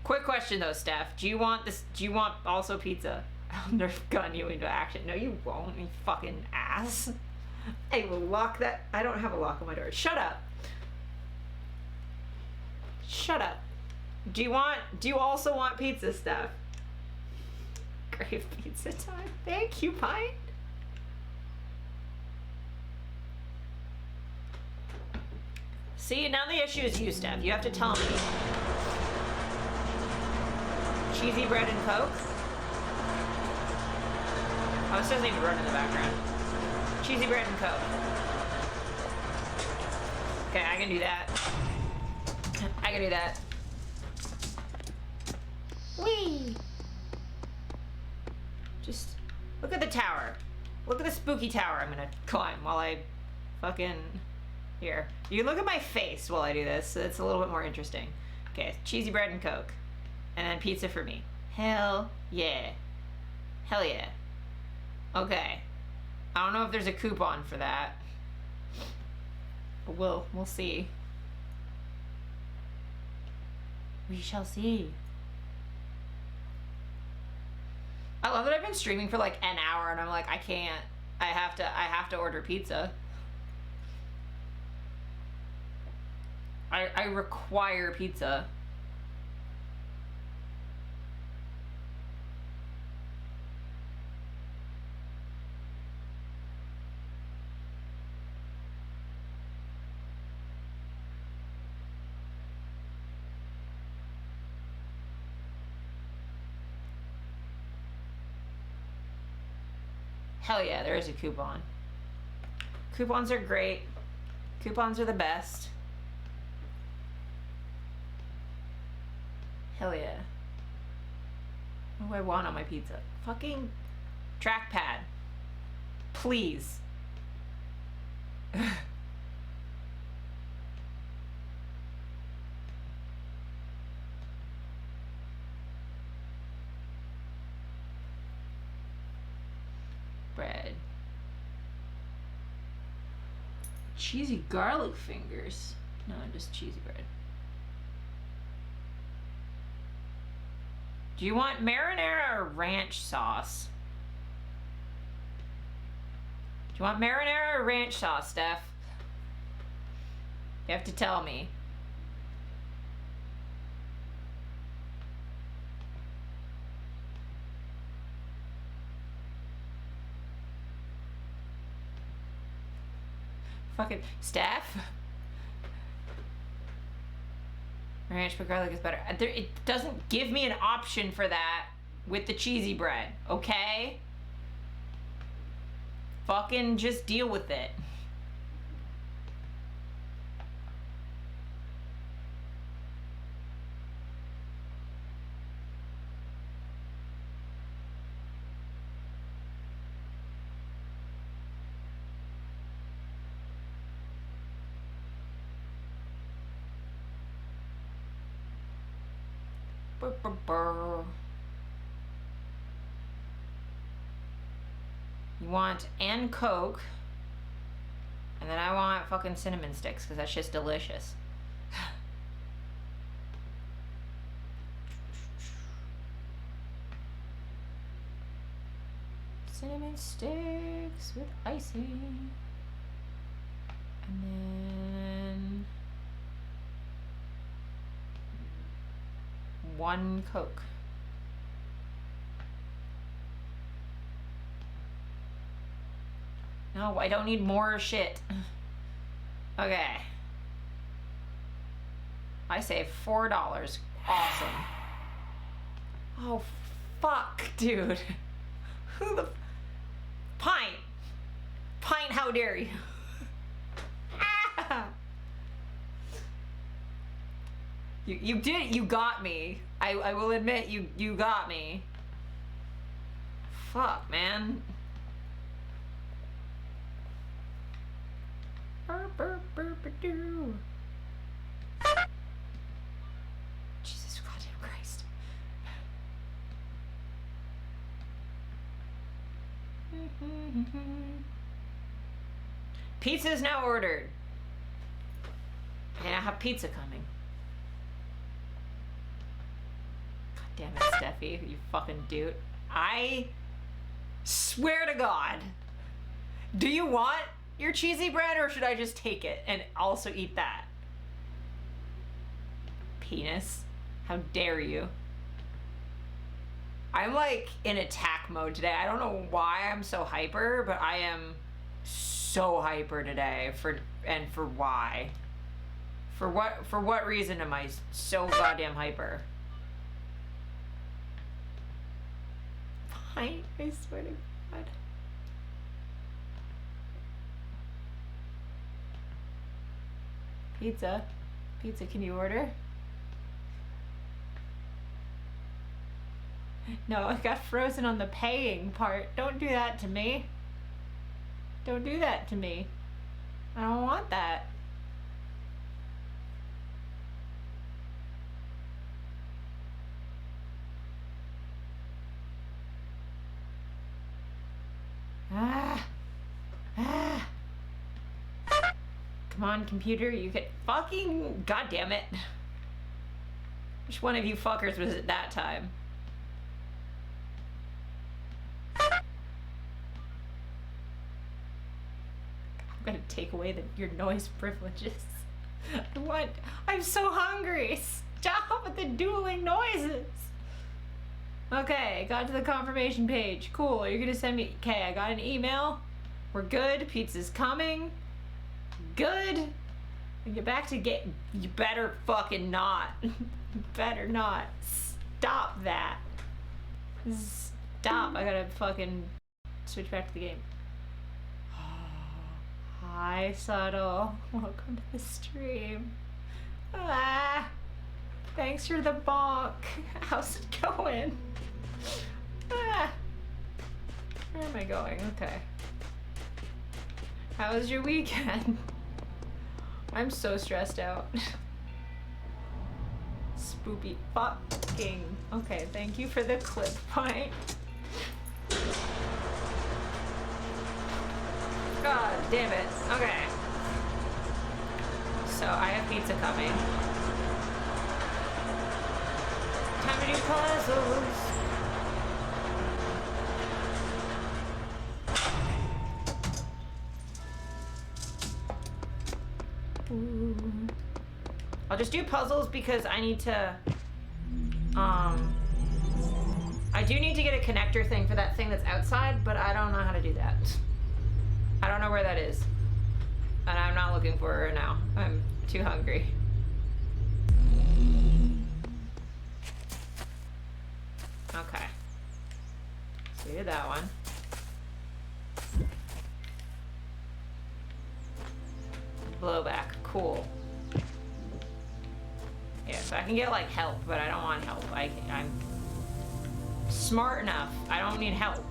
Quick question though, Steph. Do you want also pizza? I'll nerf gun you into action. No, you won't, you fucking ass. I will lock that. I don't have a lock on my door. Shut up. Shut up. Do you also want pizza, Steph? Grave pizza time. Thank you, Pine. See, now the issue is you, Steph. You have to tell me. Cheesy bread and Coke? Oh, this doesn't even run in the background. Cheesy bread and Coke. Okay, I can do that. I can do that. Whee! Just look at the tower. Look at the spooky tower I'm gonna climb while I fucking... Here. You can look at my face while I do this, so it's a little bit more interesting. Okay, cheesy bread and Coke. And then pizza for me. Hell yeah. Hell yeah. Okay. I don't know if there's a coupon for that. But we'll see. We shall see. I love that I've been streaming for like an hour and I'm like, I can't. I have to order pizza. I require pizza. Hell yeah, there is a coupon. Coupons are great. Coupons are the best. Hell yeah. What do I want on my pizza? Fucking trackpad. Please. Bread. Cheesy garlic fingers. No, just cheesy bread. Do you want marinara or ranch sauce? Do you want marinara or ranch sauce, Steph? You have to tell me. Fucking Steph. Ranch but garlic is better. It doesn't give me an option for that with the cheesy bread, okay? Fucking just deal with it. Burr, burr, burr. You want and Coke, and then I want fucking cinnamon sticks because that's just delicious. Cinnamon sticks with icing, and then 1 Coke. No, I don't need more shit. Okay. I say $4. Awesome. Oh, fuck, dude. Who the... Pint. Pint, how dare you? Ah! You did, you got me. I will admit, you got me. Fuck, man. Jesus goddamn Christ. Pizza is now ordered. And I have pizza coming. God damn it, Steffi, you fucking dude. I swear to God. Do you want your cheesy bread, or should I just take it and also eat that? Penis. How dare you? I'm like in attack mode today. I don't know why I'm so hyper, but I am so hyper today. For why? For what reason am I so goddamn hyper? I swear to God. Pizza. Pizza, can you order? No, I got frozen on the paying part. Don't do that to me. Don't do that to me. I don't want that. Come on, computer, you can fucking... God damn it. Which one of you fuckers was it that time? I'm gonna take away your noise privileges. I'm so hungry. Stop with the dueling noises. Okay, got to the confirmation page. Cool, you're gonna send me... Okay, I got an email. We're good, pizza's coming. Good. Get back to get. You better fucking not. Better not. Stop that. Stop. I gotta fucking switch back to the game. Hi, Subtle. Welcome to the stream. Thanks for the bonk. How's it going? Where am I going? Okay. How was your weekend? I'm so stressed out. Spoopy fucking. Okay, thank you for the clip point. God damn it. Okay. So I have pizza coming. Time to do puzzles. I'll just do puzzles because I need to, I do need to get a connector thing for that thing that's outside, but I don't know how to do that. I don't know where that is. And I'm not looking for her now. I'm too hungry. Okay. So we did that one. Blowback. Cool. Yeah, so I can get like help, but I don't want help. I'm smart enough. I don't need help.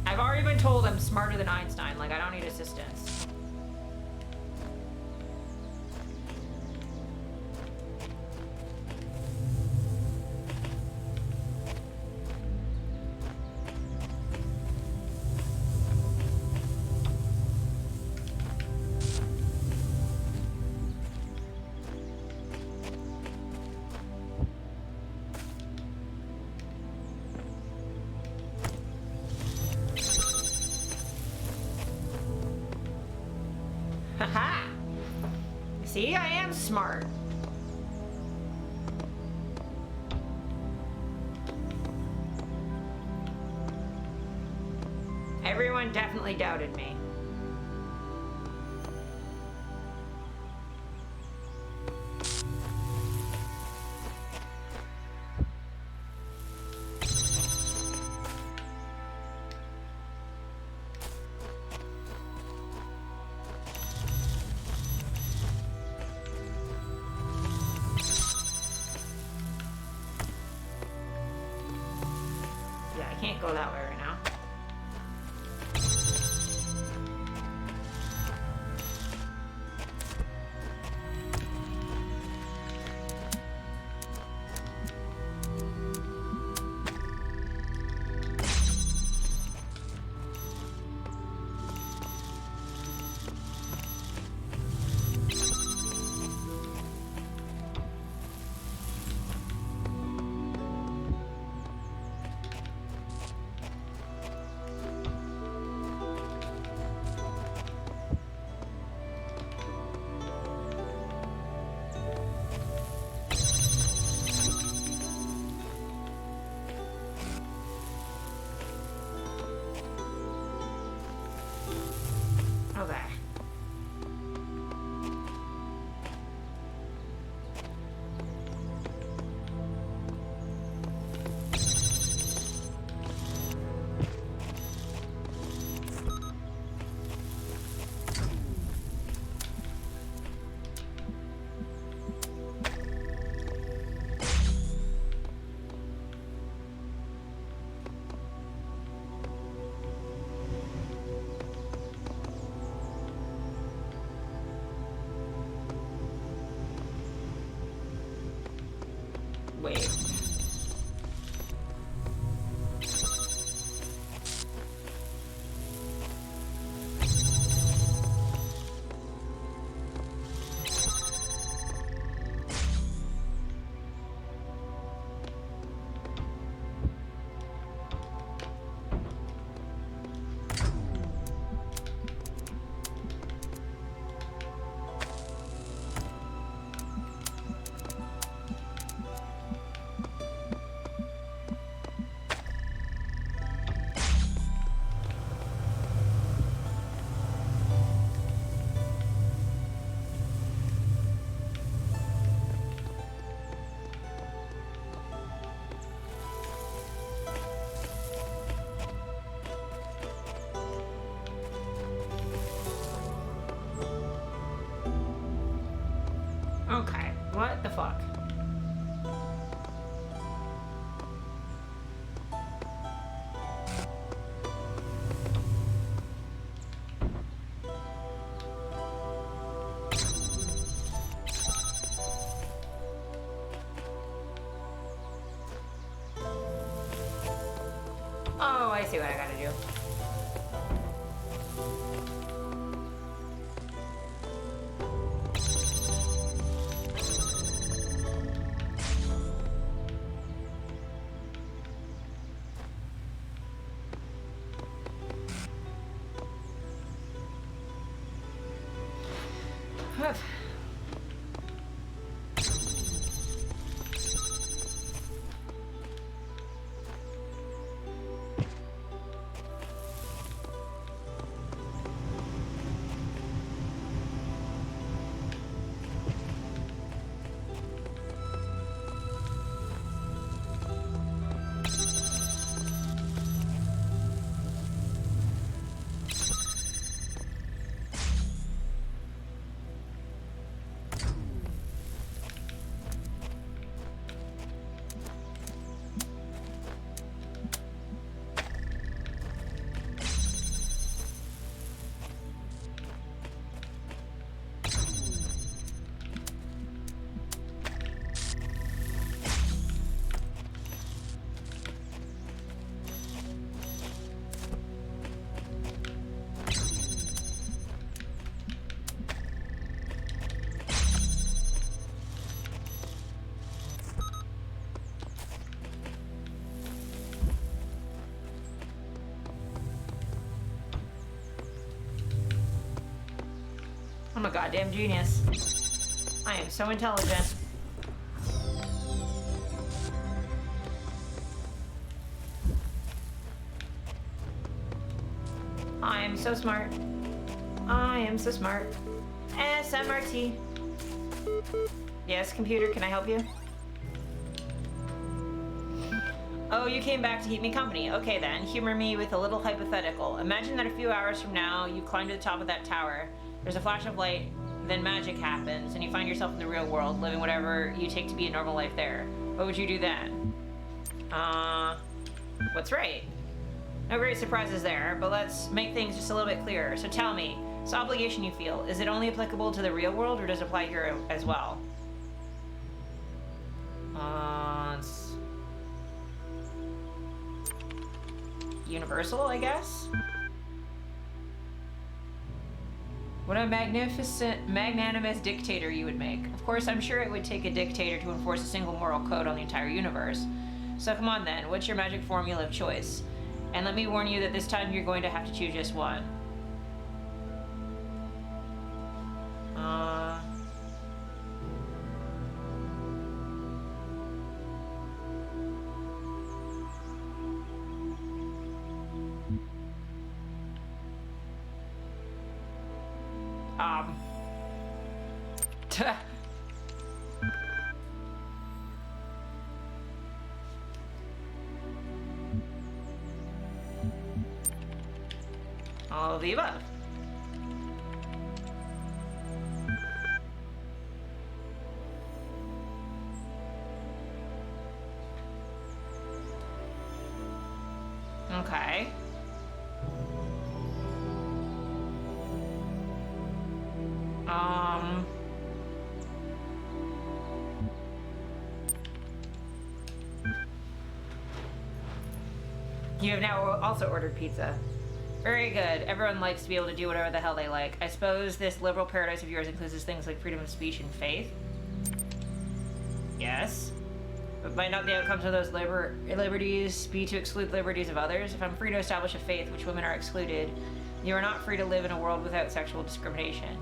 I've already been told I'm smarter than Einstein. Like, I don't need assistance. Haha! See, I am smart. Everyone definitely doubted me. Can't go that way right now. Okay. Wait. Okay, what the fuck? Oh, I see what I gotta do. a goddamn genius. I am so intelligent. I am so smart. I am so smart. SMRT. Yes, computer, can I help you? Oh, you came back to keep me company. Okay then, humor me with a little hypothetical. Imagine that a few hours from now, you climb to the top of that tower. There's a flash of light, then magic happens, and you find yourself in the real world, living whatever you take to be a normal life there. What would you do then? What's right? No great surprises there, but let's make things just a little bit clearer. So tell me, this obligation you feel, is it only applicable to the real world, or does it apply here as well? It's universal, I guess? What a magnanimous dictator you would make. Of course, I'm sure it would take a dictator to enforce a single moral code on the entire universe. So come on then, what's your magic formula of choice? And let me warn you that this time you're going to have to choose just one. All of the above. Okay. You have now also ordered pizza. Very good. Everyone likes to be able to do whatever the hell they like. I suppose this liberal paradise of yours includes things like freedom of speech and faith? Yes. But might not the outcomes of those liberties be to exclude liberties of others? If I'm free to establish a faith which women are excluded, you are not free to live in a world without sexual discrimination.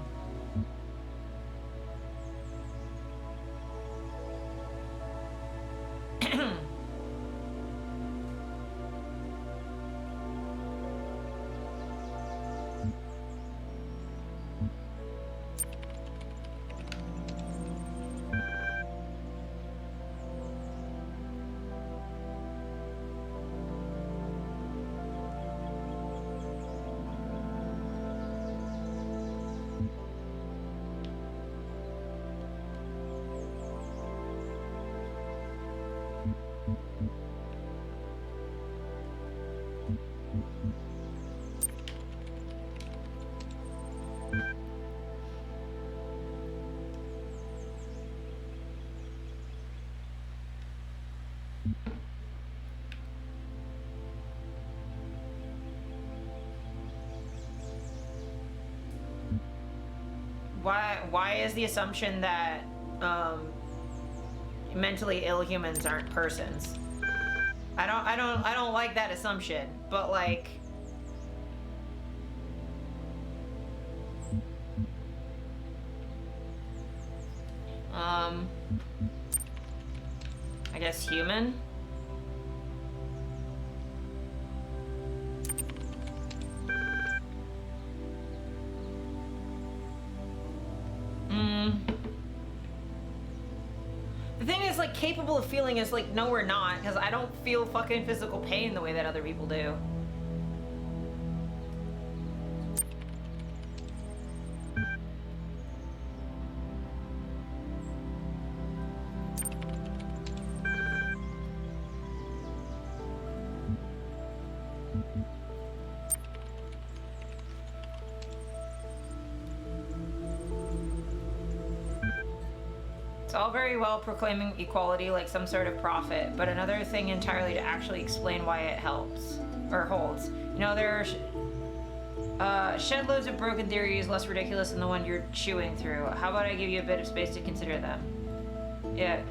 Why is the assumption that mentally ill humans aren't persons? I don't like that assumption, but like I guess human? The thing is, like, capable of feeling is like, no, we're not, because I don't feel fucking physical pain the way that other people do. All very well proclaiming equality like some sort of prophet, but another thing entirely to actually explain why it helps or holds. You know, there are shed loads of broken theories less ridiculous than the one you're chewing through. How about I give you a bit of space to consider them? Yeah.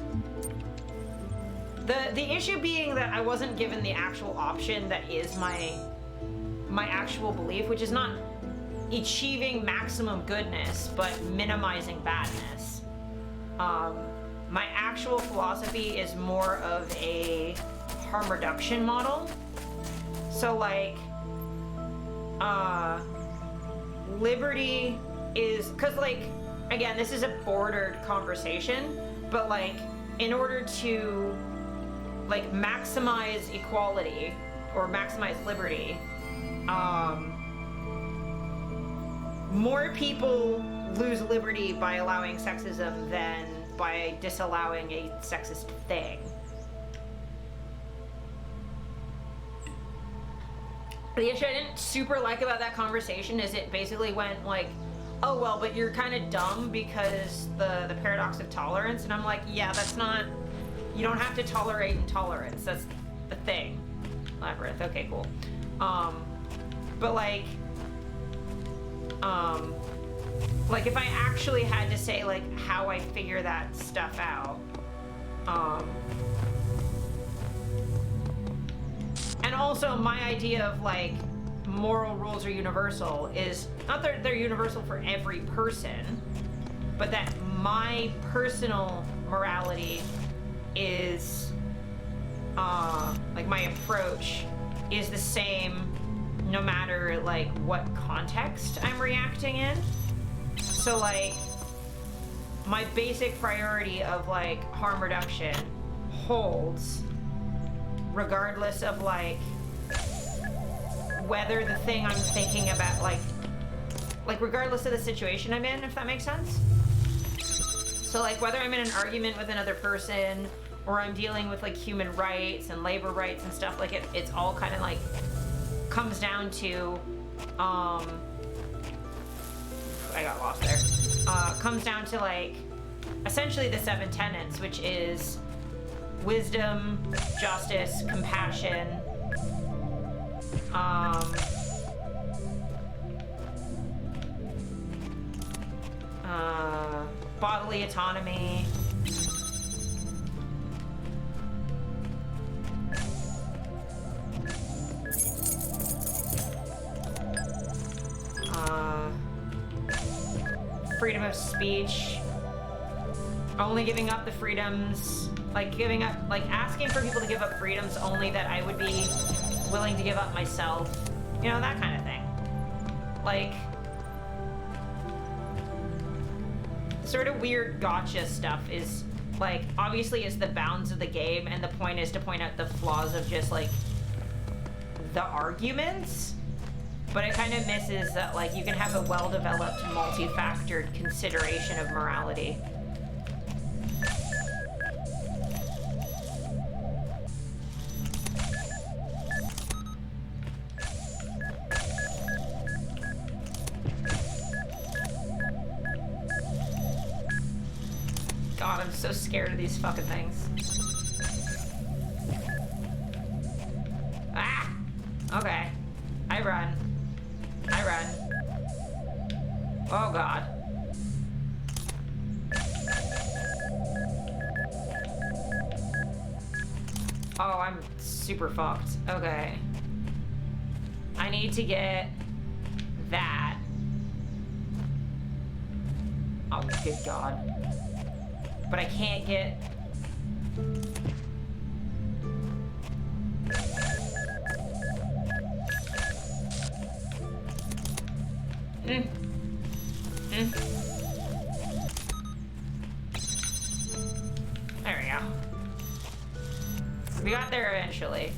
The issue being that I wasn't given the actual option that is my actual belief, which is not achieving maximum goodness but minimizing badness. My actual philosophy is more of a harm reduction model. So like, liberty is, cause like, again, this is a bordered conversation, but like, in order to like maximize equality or maximize liberty, more people lose liberty by allowing sexism than by disallowing a sexist thing. The issue I didn't super like about that conversation is it basically went like, oh well, but you're kind of dumb because the paradox of tolerance, and I'm like, yeah, that's not, you don't have to tolerate intolerance, that's the thing. Labyrinth, okay, cool. But like if I actually had to say like how I figure that stuff out, and also my idea of like moral rules are universal is not that they're universal for every person, but that my personal morality is like my approach is the same no matter like what context I'm reacting in. So like my basic priority of like harm reduction holds regardless of like whether the thing I'm thinking about like regardless of the situation I'm in, if that makes sense. So like whether I'm in an argument with another person or I'm dealing with like human rights and labor rights and stuff, like it's all kind of like comes down to I got lost there. Comes down to like essentially the 7 tenets, which is wisdom, justice, compassion, bodily autonomy, freedom of speech, only giving up the freedoms, like giving up, like asking for people to give up freedoms only that I would be willing to give up myself, you know, that kind of thing. Like, sort of weird gotcha stuff is, like, obviously it's the bounds of the game, and the point is to point out the flaws of just, like, the arguments. But it kind of misses that, like, you can have a well-developed, multi-factored consideration of morality. God, I'm so scared of these fucking things. Ah! Okay. I run. Oh god. Oh, I'm super fucked. Okay. I need to get that. Oh, good god. But I can't get... There we go. We got there eventually.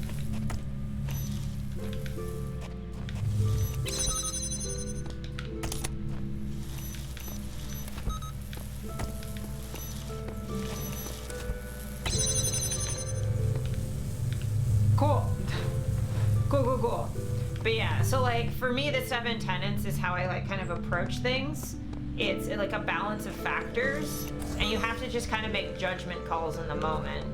Cool. Cool. But yeah, so like for me, the 7 tenets is how I like kind of approach things. It's like a balance of factors, and you have to just kind of make judgment calls in the moment.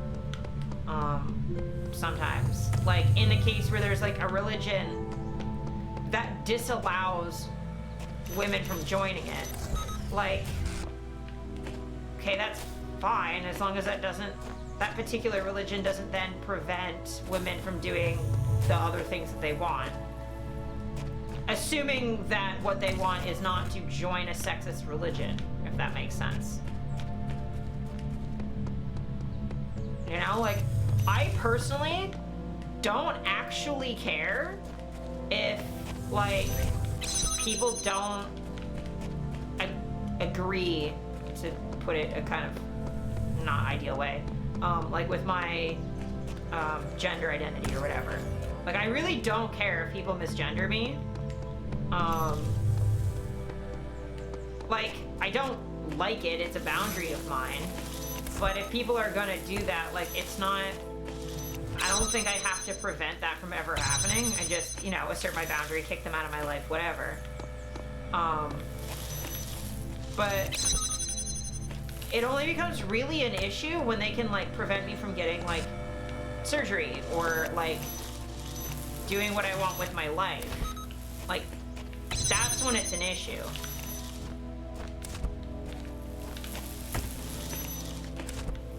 Sometimes, like in the case where there's like a religion that disallows women from joining it, like, okay, that's fine as long as that particular religion doesn't then prevent women from doing the other things that they want. assuming that what they want is not to join a sexist religion, if that makes sense. You know, like, I personally don't actually care if, like, people don't agree, to put it a kind of not ideal way, like with my gender identity or whatever. Like, I really don't care if people misgender me. Like, I don't like it, it's a boundary of mine. But if people are gonna do that, like, it's not, I don't think I have to prevent that from ever happening. I just, you know, assert my boundary, kick them out of my life, whatever. But it only becomes really an issue when they can, like, prevent me from getting, like, surgery or, like, doing what I want with my life. Like, that's when it's an issue.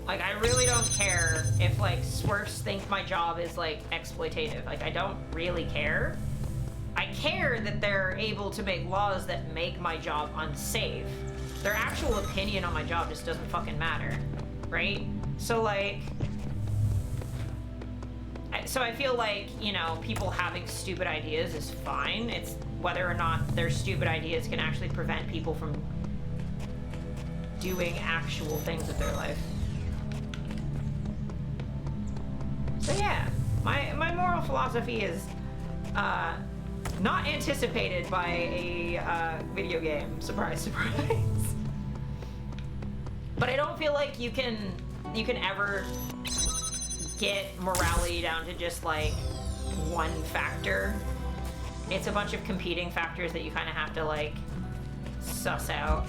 Like, I really don't care if, like, Smurfs think my job is, like, exploitative. Like, I don't really care. I care that they're able to make laws that make my job unsafe. Their actual opinion on my job just doesn't fucking matter, right? So, like, so I feel like, you know, people having stupid ideas is fine. It's whether or not their stupid ideas can actually prevent people from doing actual things with their life. So yeah, my moral philosophy is not anticipated by a video game. Surprise, surprise. But I don't feel like you can ever get morality down to just like one factor. It's a bunch of competing factors that you kind of have to like suss out.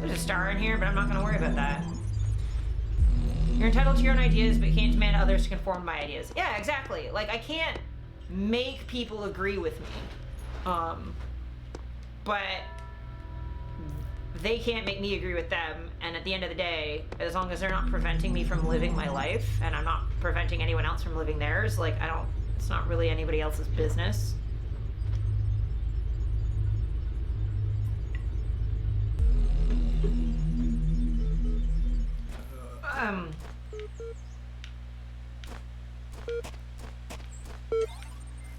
There's a star in here, but I'm not going to worry about that. You're entitled to your own ideas, but you can't demand others to conform to my ideas. Yeah, exactly. Like, I can't make people agree with me. But they can't make me agree with them, and at the end of the day, as long as they're not preventing me from living my life, and I'm not preventing anyone else from living theirs, like, it's not really anybody else's business.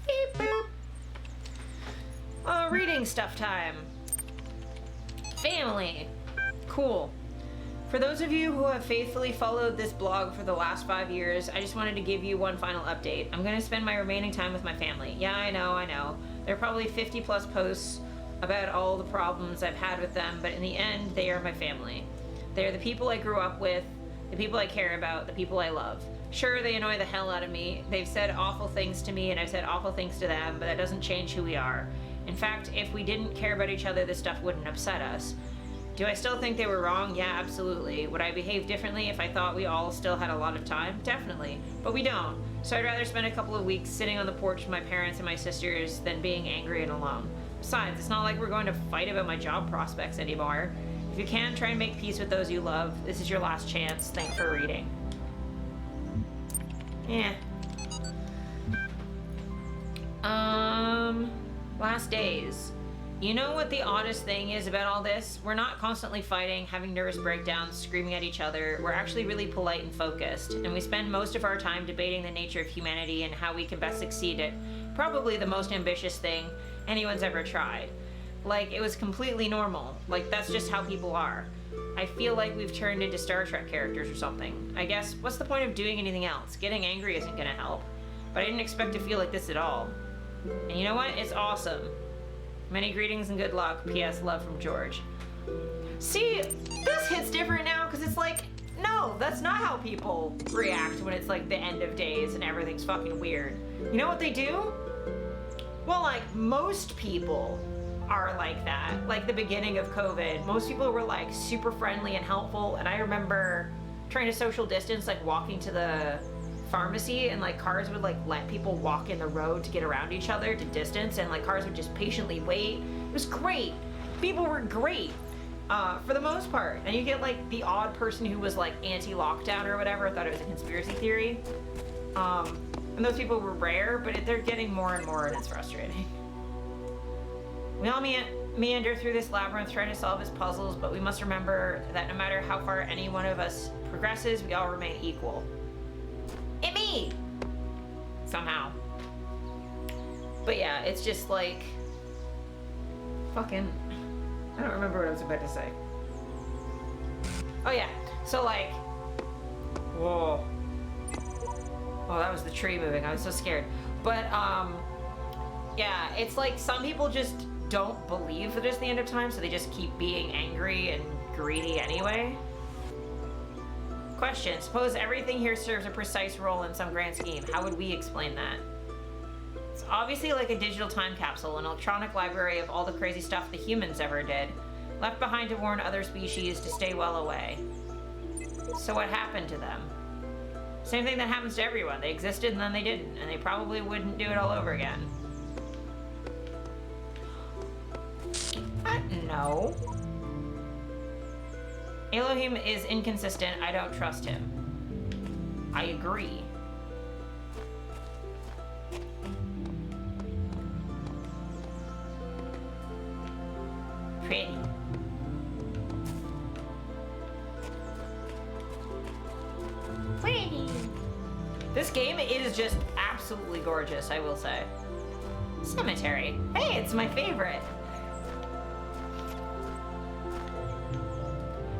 Beep boop. Reading stuff time. Family. Cool. For those of you who have faithfully followed this blog for the last 5 years, I just wanted to give you one final update. I'm going to spend my remaining time with my family. Yeah, I know. There are probably 50 plus posts about all the problems I've had with them, but in the end, they are my family. They are the people I grew up with, the people I care about, the people I love. Sure, they annoy the hell out of me. They've said awful things to me, and I've said awful things to them, but that doesn't change who we are. In fact, if we didn't care about each other, this stuff wouldn't upset us. Do I still think they were wrong? Yeah, absolutely. Would I behave differently if I thought we all still had a lot of time? Definitely. But we don't. So I'd rather spend a couple of weeks sitting on the porch with my parents and my sisters than being angry and alone. Besides, it's not like we're going to fight about my job prospects anymore. If you can, try and make peace with those you love. This is your last chance. Thanks for reading. Yeah. Last days. You know what the oddest thing is about all this? We're not constantly fighting, having nervous breakdowns, screaming at each other. We're actually really polite and focused, and we spend most of our time debating the nature of humanity and how we can best succeed at probably the most ambitious thing anyone's ever tried. Like, it was completely normal. Like, that's just how people are. I feel like we've turned into Star Trek characters or something. I guess, what's the point of doing anything else? Getting angry isn't gonna help. But I didn't expect to feel like this at all. And you know what? It's awesome. Many greetings and good luck. P.S. Love from George. See, this hits different now because it's like, no, that's not how people react when it's like the end of days and everything's fucking weird. You know what they do? Well, like, most people are like that. Like the beginning of COVID, most people were like super friendly and helpful, and I remember trying to social distance, like walking to the pharmacy, and like cars would like let people walk in the road to get around each other to distance, and like cars would just patiently wait. It was great. People were great for the most part, and you get like the odd person who was like anti-lockdown or whatever, thought it was a conspiracy theory. And those people were rare, but they're getting more and more, and it's frustrating. We all meander through this labyrinth trying to solve his puzzles, but we must remember that no matter how far any one of us progresses, we all remain equal. And me! Somehow. But yeah, it's just like... fucking... I don't remember what I was about to say. Oh yeah, so like... Whoa. Oh, that was the tree moving. I was so scared. But, yeah, it's like some people just don't believe that it's the end of time, so they just keep being angry and greedy anyway. Question, suppose everything here serves a precise role in some grand scheme. How would we explain that? It's obviously like a digital time capsule, an electronic library of all the crazy stuff the humans ever did, left behind to warn other species to stay well away. So what happened to them? Same thing that happens to everyone. They existed and then they didn't, and they probably wouldn't do it all over again. No. Elohim is inconsistent. I don't trust him. I agree. Pretty. Pretty. This game is just absolutely gorgeous, I will say. Cemetery. Hey, it's my favorite.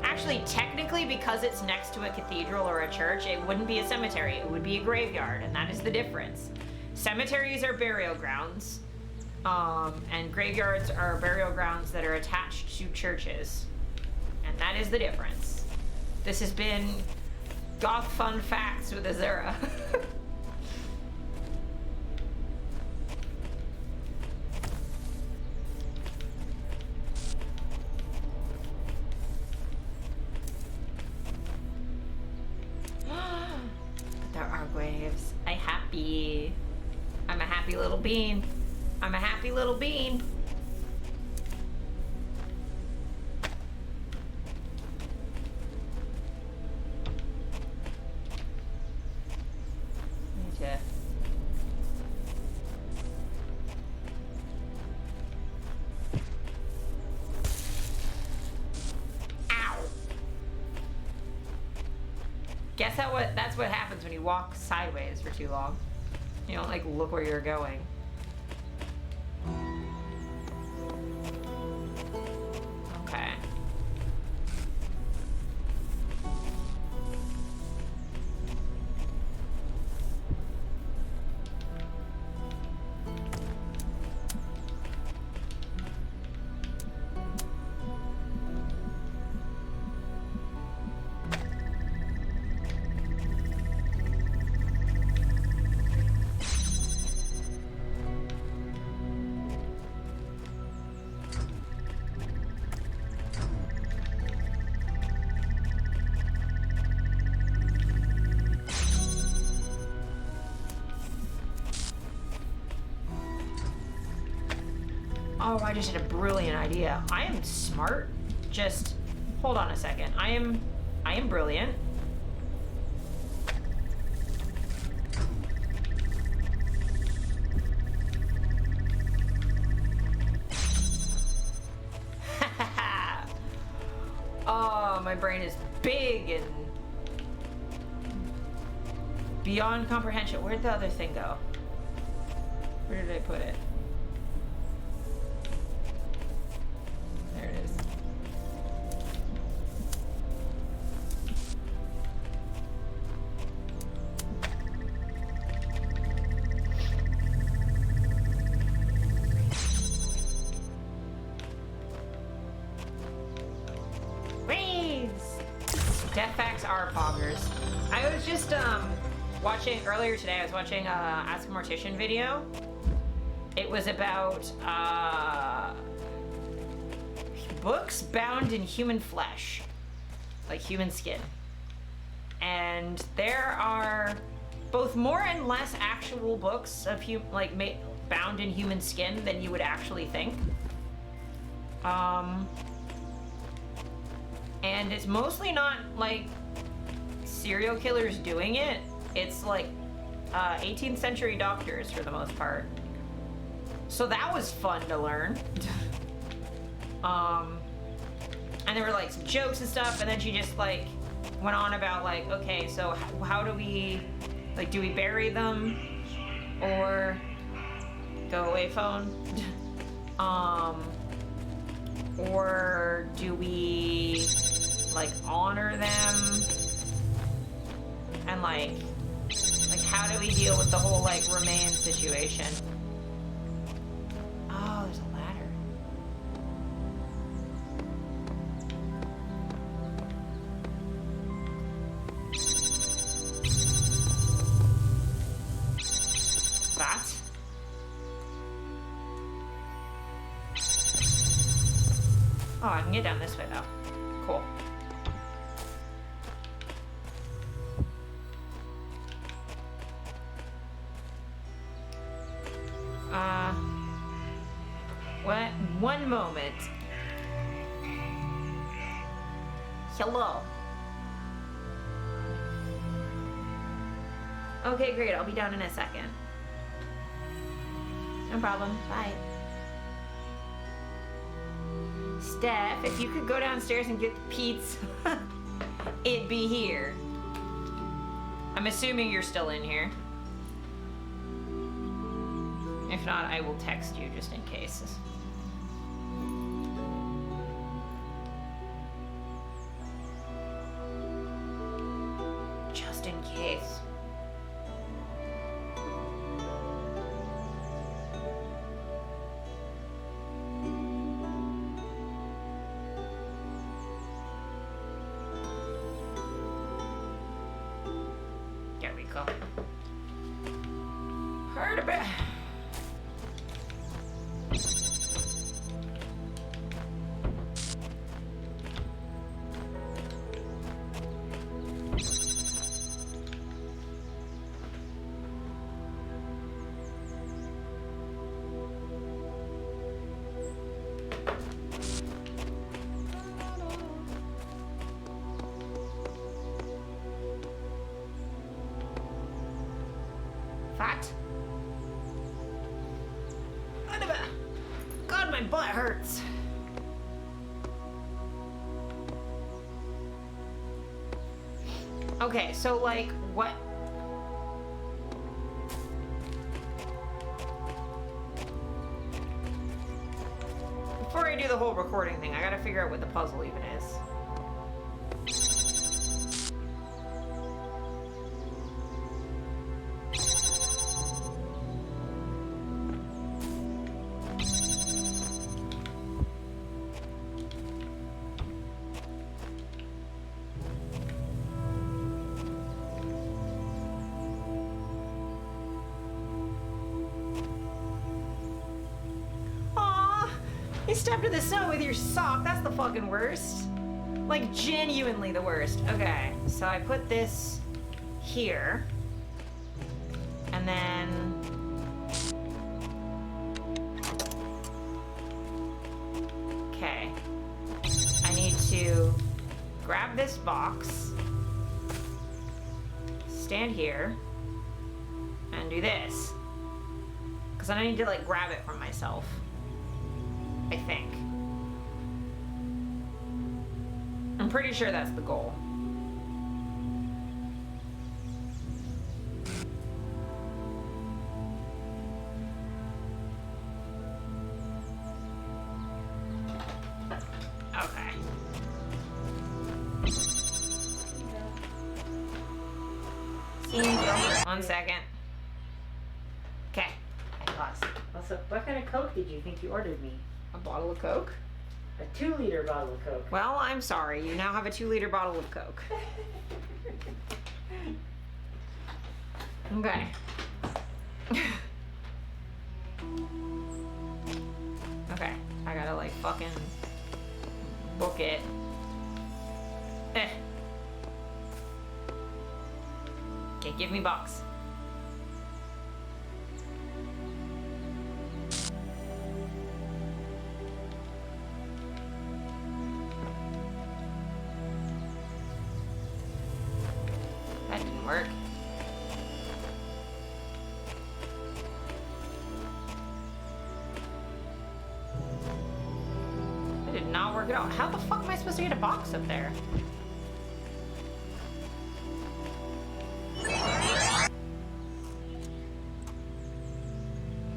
Actually, technically, because it's next to a cathedral or a church, it wouldn't be a cemetery. It would be a graveyard, and that is the difference. Cemeteries are burial grounds, and graveyards are burial grounds that are attached to churches. And that is the difference. This has been Goth Fun Facts with Azura. There are graves. I'm a happy little bean. I'm a happy little bean. Okay. Ow. Guess that's what happens when you walk sideways for too long. You don't like look where you're going. Okay. Oh, I just had a brilliant idea. I am smart. Just hold on a second. I am brilliant. Oh, my brain is big and beyond comprehension. Where'd the other thing go? Where did I put it? There it is. Death facts are poggers. I was just watching earlier today. I was watching Ask a Mortician video. It was about books bound in human flesh, like human skin, and there are both more and less actual books of bound in human skin than you would actually think. And it's mostly not like serial killers doing it. It's like 18th century doctors for the most part. So that was fun to learn. And there were like some jokes and stuff, and then she just like went on about like, okay, so how do we, like, do we bury them or go away phone? Or do we like honor them? And like how do we deal with the whole like remain situation? Oh, there's a ladder. That? Oh, I can get down this way though. Cool. What? One moment. Hello. Okay, great. I'll be down in a second. No problem. Bye. Steph, if you could go downstairs and get the pizza, it'd be here. I'm assuming you're still in here. If not, I will text you just in case. Just in case. There we go. Heard a bit. Fat. God, my butt hurts. Okay, so like, what? Before I do the whole recording thing, I gotta figure out what the puzzle even is. You stepped in the snow with your sock. That's the fucking worst. Like, genuinely the worst. Okay, so I put this here. And then... Okay. I need to grab this box, stand here, and do this. Because I need to, like, grab it from myself. I think. I'm pretty sure that's the goal. Okay. 1 second. Okay. Awesome. Also, what kind of Coke did you think you ordered me? A bottle of Coke? A 2-liter bottle of Coke. Well, I'm sorry. You now have a 2-liter bottle of Coke. Okay. Okay. I gotta, like, fucking book it. Okay, give me box. That didn't work. did not work at all. How the fuck am I supposed to get a box up there?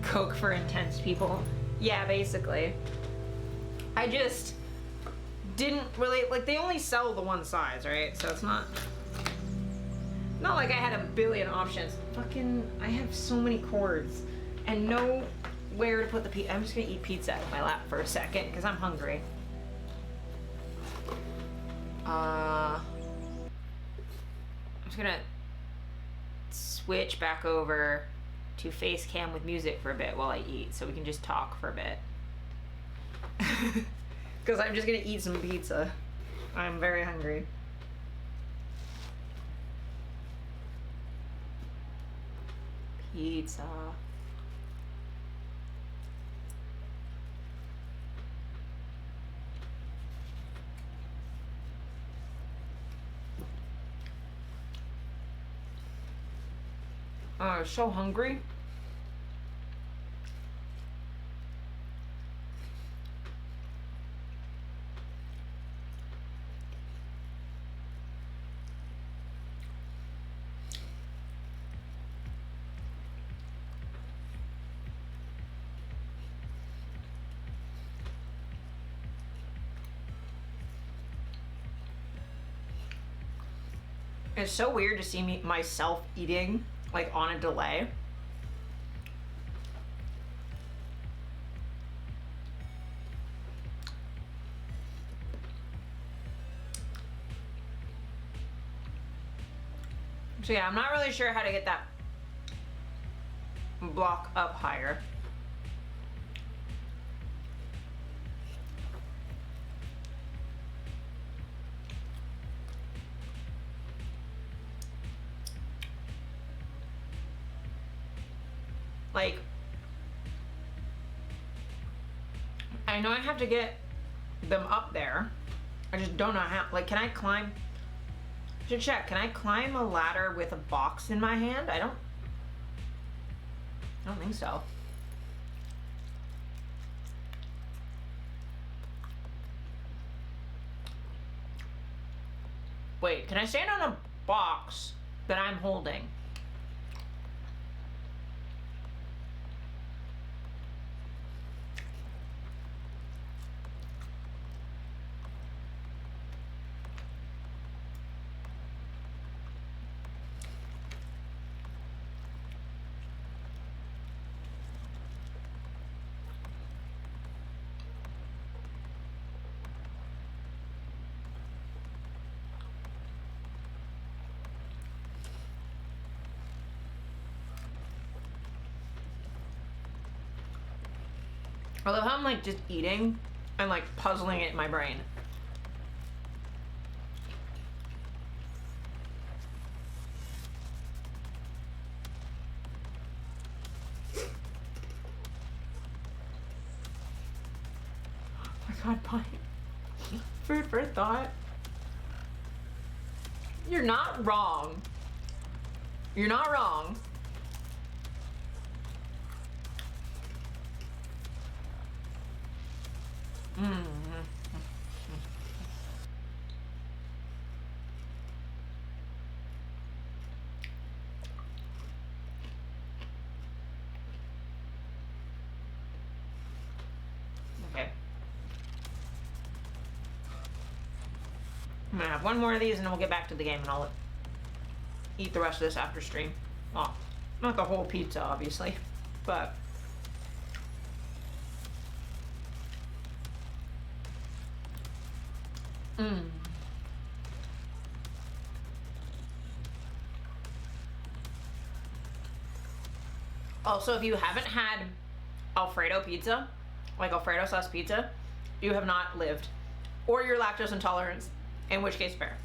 Coke for intense people. Yeah, basically. I just didn't really, like, they only sell the one size, right? So it's not like I had a billion options. Fucking, I have so many cords and nowhere to put the pizza. I'm just gonna eat pizza out of my lap for a second because I'm hungry. I'm just gonna switch back over to face cam with music for a bit while I eat so we can just talk for a bit. Because I'm just gonna eat some pizza. I'm very hungry. Pizza. Oh, I'm so hungry. It's so weird to see myself eating like on a delay. So yeah, I'm not really sure how to get that block up higher. Like, I know I have to get them up there. I just don't know how. Like, can I climb? I should check. Can I climb a ladder with a box in my hand? I don't think so. Wait, can I stand on a box that I'm holding? I love how I'm like just eating and like puzzling it in my brain. Oh my god, Pine. Food for thought. You're not wrong. You're not wrong. Okay. I'm gonna have one more of these and then we'll get back to the game and I'll eat the rest of this after stream. Well, not the whole pizza, obviously, but... Also, if you haven't had Alfredo pizza, like Alfredo sauce pizza, you have not lived. Or you're lactose intolerant, in which case fair.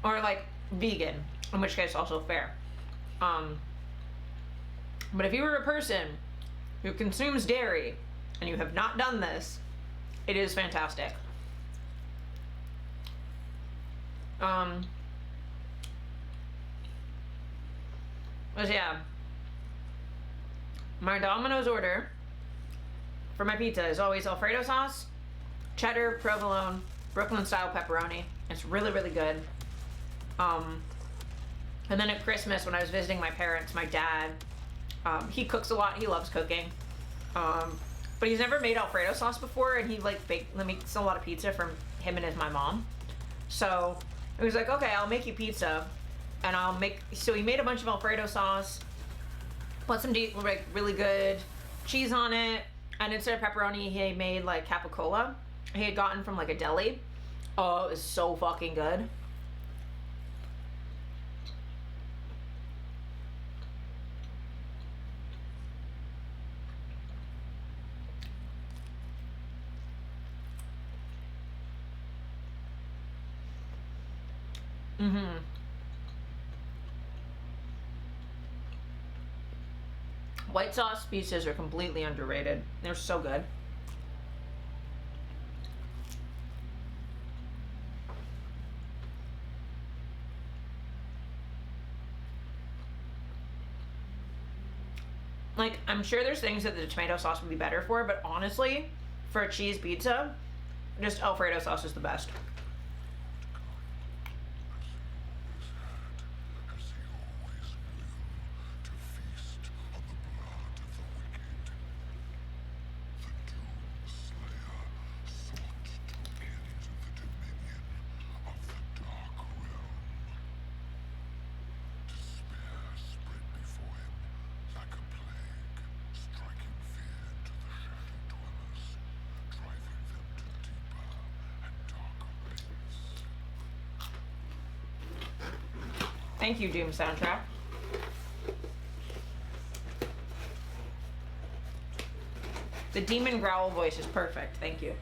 Or like vegan, in which case also fair. But if you were a person who consumes dairy and you have not done this, it is fantastic. But yeah, my Domino's order for my pizza is always Alfredo sauce, cheddar, provolone, Brooklyn style pepperoni. It's really, really good. And then at Christmas, when I was visiting my parents, my dad, he cooks a lot. He loves cooking. But he's never made Alfredo sauce before, and he makes a lot of pizza from him and my mom. So he was like, okay, I'll make you pizza, and so he made a bunch of Alfredo sauce, put some really good cheese on it, and instead of pepperoni, he made like capicola. He had gotten from like a deli. Oh, it was so fucking good. White sauce pizzas are completely underrated. They're so good. Like, I'm sure there's things that the tomato sauce would be better for, but honestly, for a cheese pizza, just Alfredo sauce is the best. Thank you, Doom soundtrack. The demon growl voice is perfect. Thank you.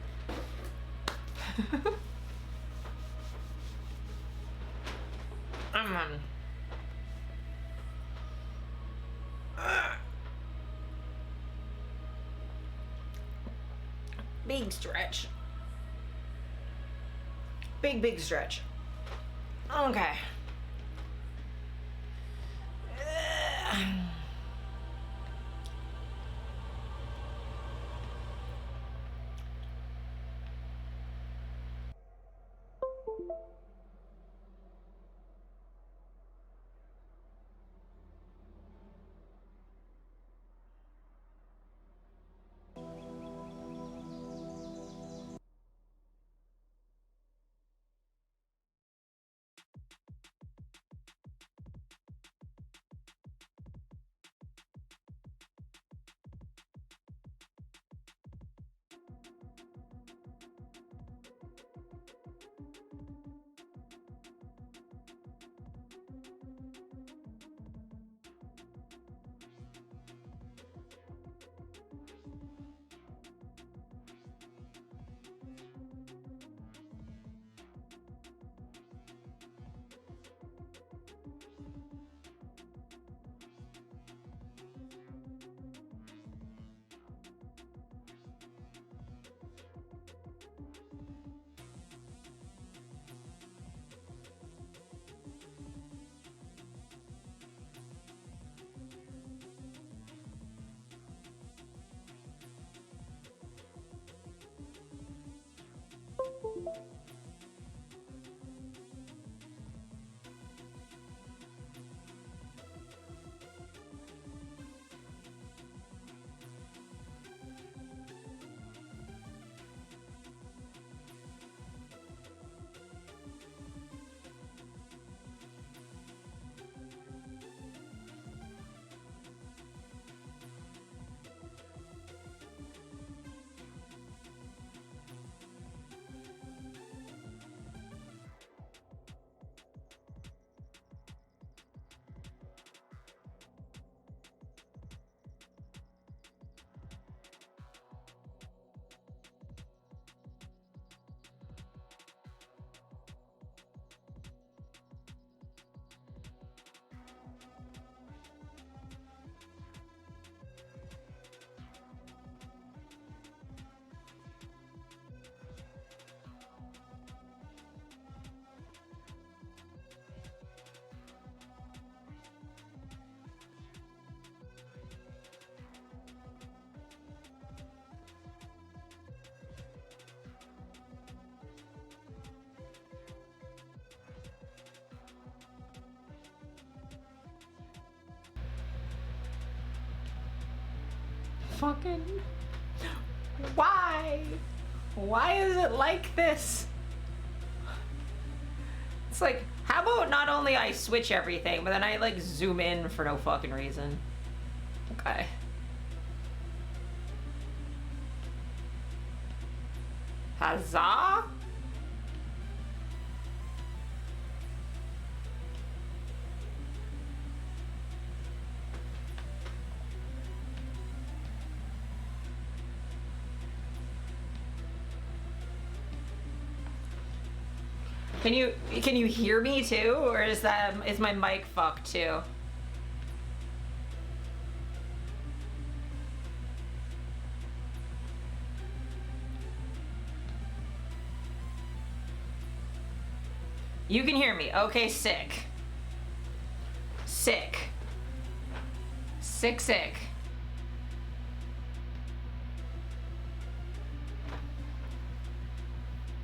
Big stretch. Big stretch. Okay. fucking... Why? Why is it like this? It's like, how about not only I switch everything, but then I like zoom in for no fucking reason. Okay. Huzzah? Can you hear me too, or is my mic fucked too? You can hear me. Okay, sick. Sick. Sick, sick.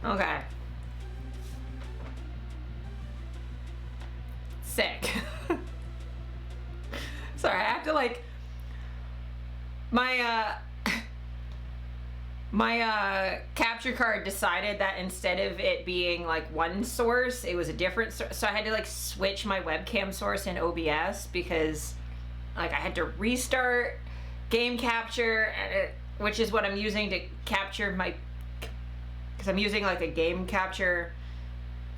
Okay. Sick. Sorry, I have to like my capture card decided that instead of it being like one source, it was a different source. So I had to like switch my webcam source in OBS because like I had to restart game capture, which is what I'm using to capture my, because I'm using like a game capture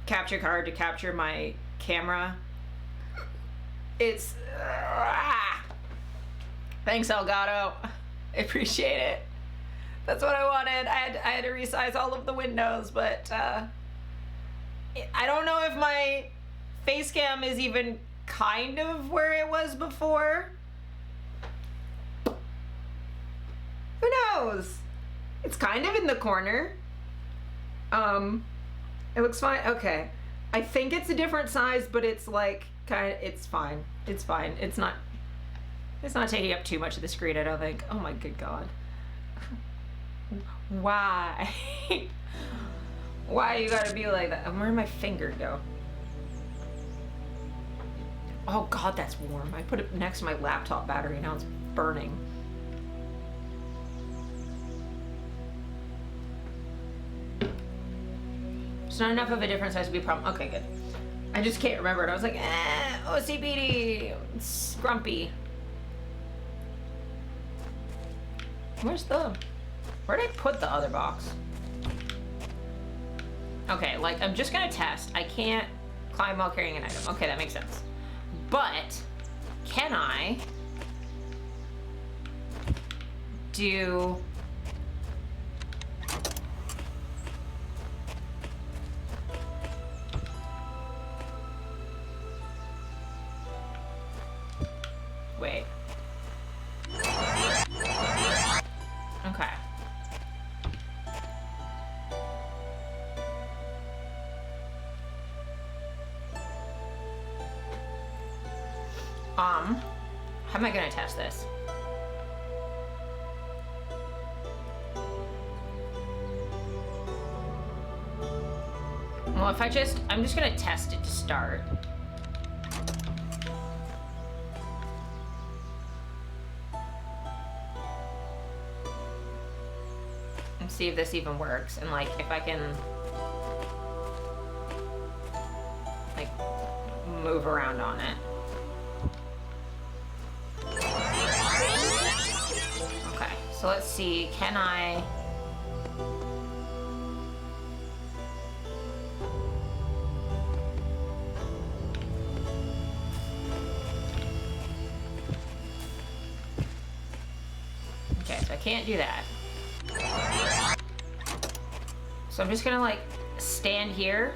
card to capture my camera. It's thanks, Elgato. I appreciate it. That's what I wanted. I had to resize all of the windows, but I don't know if my face cam is even kind of where it was before. Who knows? It's kind of in the corner. It looks fine. Okay. I think it's a different size, but it's like it's fine. It's fine. It's not taking up too much of the screen, I don't think. Oh my good God. Why? Why you gotta be like that? Where'd my finger go? Oh God, that's warm. I put it next to my laptop battery, now it's burning. It's not enough of a different size to be a problem. Okay, good. I just can't remember it. I was like, OCPD, it's grumpy. Where'd I put the other box? Okay, like, I'm just gonna test. I can't climb while carrying an item. Okay, that makes sense. But, can I do... Wait. Okay. How am I gonna test this? Well, if I'm just gonna test it to start. And see if this even works, and like, if I can like move around on it. Okay, so let's see, can I... Okay, so I can't do that. So I'm just gonna like stand here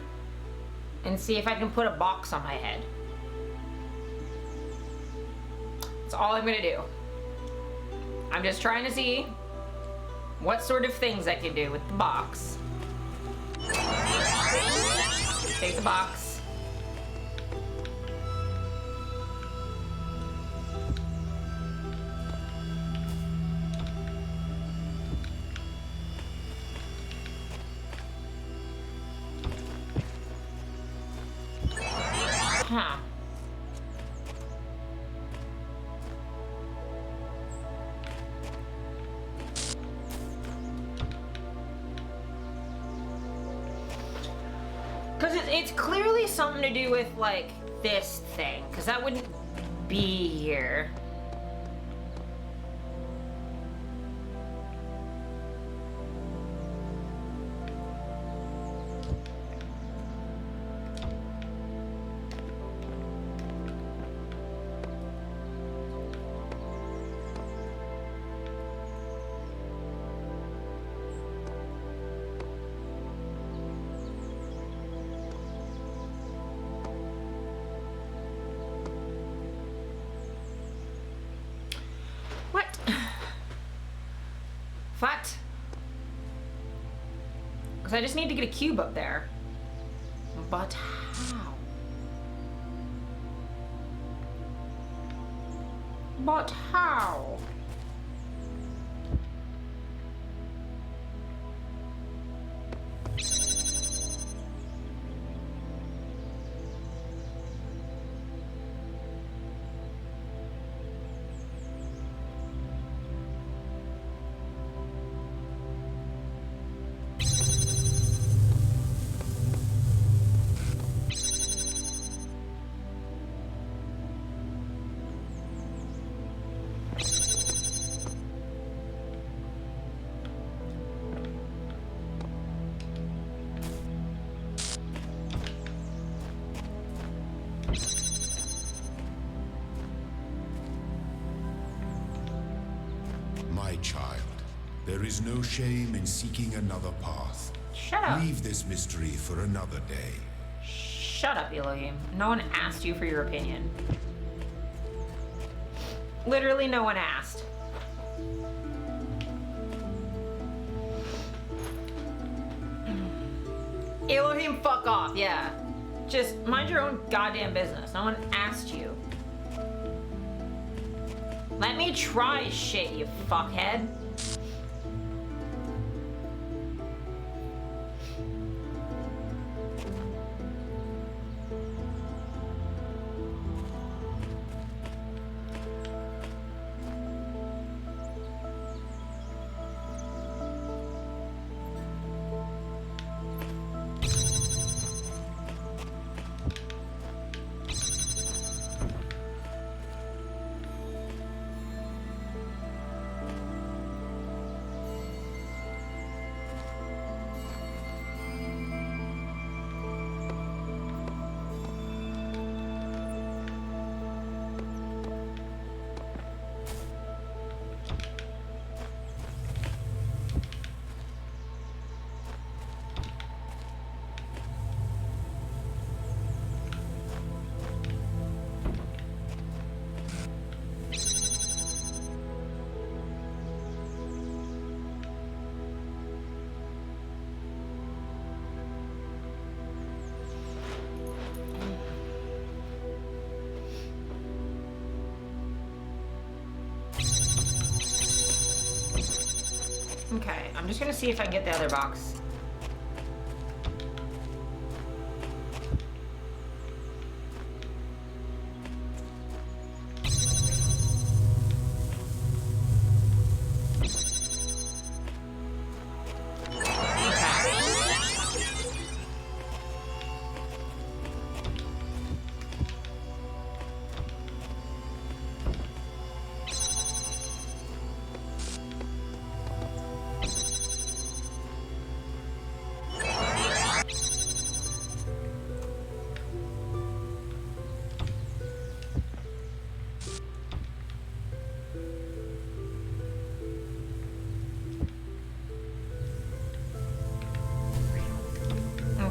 and see if I can put a box on my head. That's all I'm gonna do. I'm just trying to see what sort of things I can do with the box. Take the box. Huh. Because it's clearly something to do with, like, this thing. Because that wouldn't be here. What? Because I just need to get a cube up there. But how? But how? My child, there is no shame in seeking another path. Shut up. Leave this mystery for another day. Shut up, Elohim. No one asked you for your opinion. Literally no one asked. Elohim, fuck off, yeah. Just mind your own goddamn business. No one asked you. Let me try shit, you fuckhead. Okay, I'm just gonna see if I can get the other box.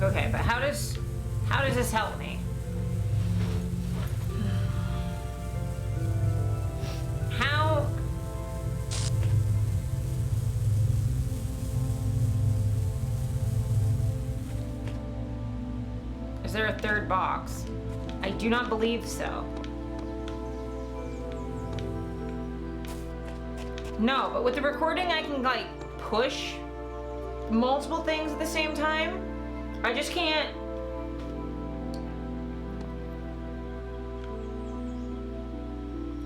Okay, but how does this help me? How? Is there a third box? I do not believe so. No, but with the recording I can like push multiple things at the same time. I just can't.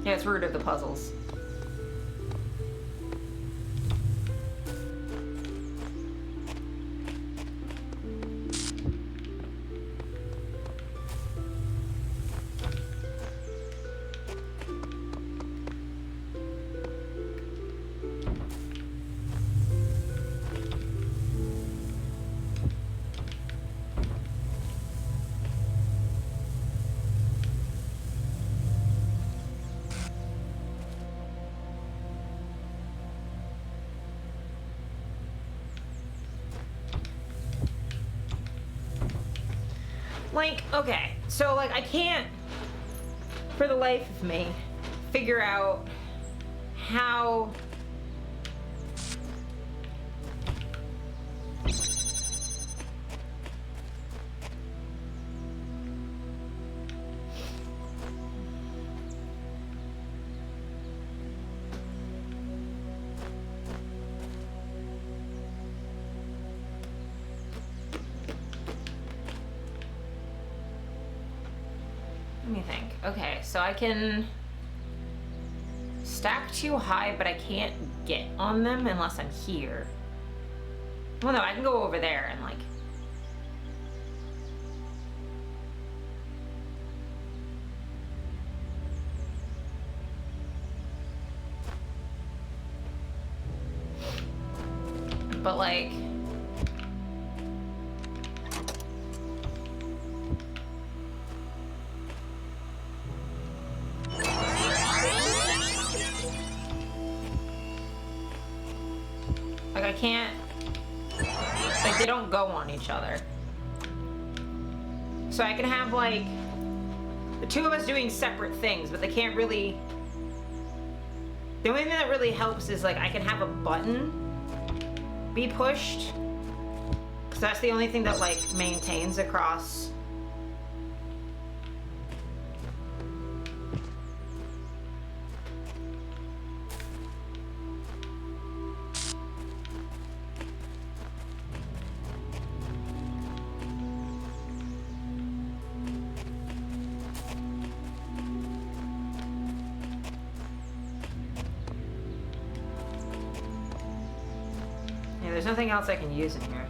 Yeah, it's root of the puzzles. Like, okay, so like I can't, for the life of me, figure out how let me think. Okay, so I can stack too high, but I can't get on them unless I'm here. Well, no, I can go over there and like... But like... Like I can't, like they don't go on each other. So I can have like the two of us doing separate things, but they can't really, the only thing that really helps is like I can have a button be pushed, because that's the only thing that like maintains across. There's nothing else I can use in here.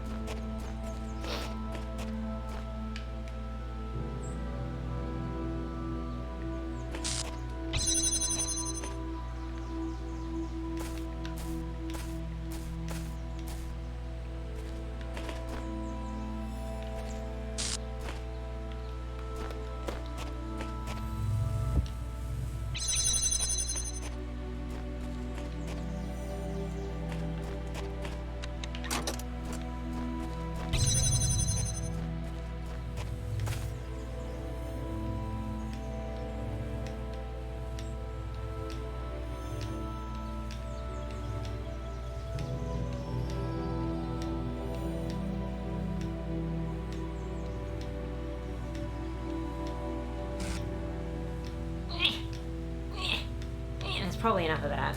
Probably enough of that.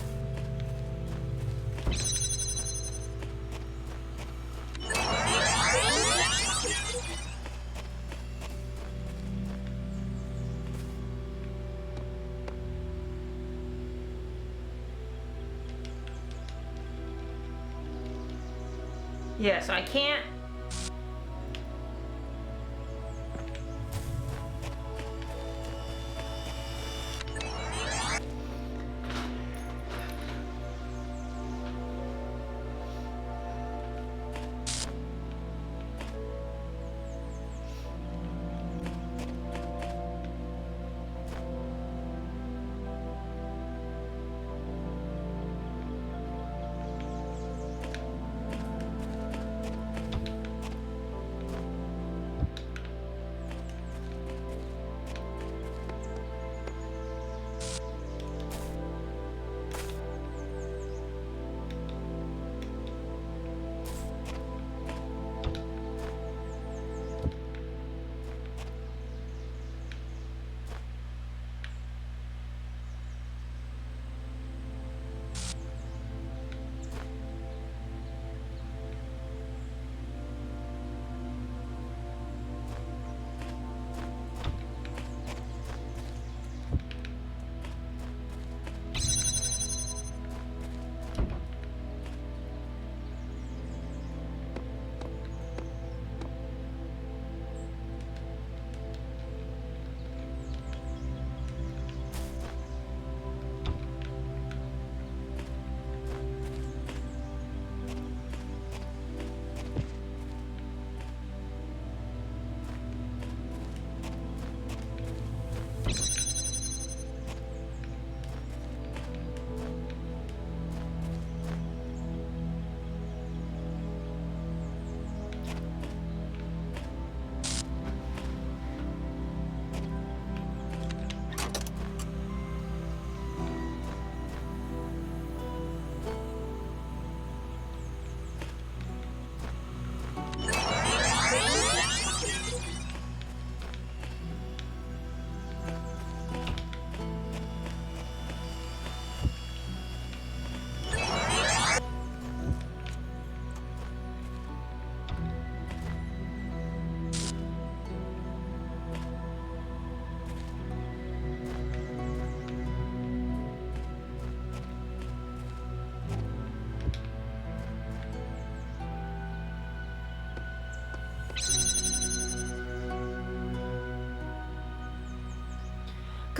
Yeah, so I can't.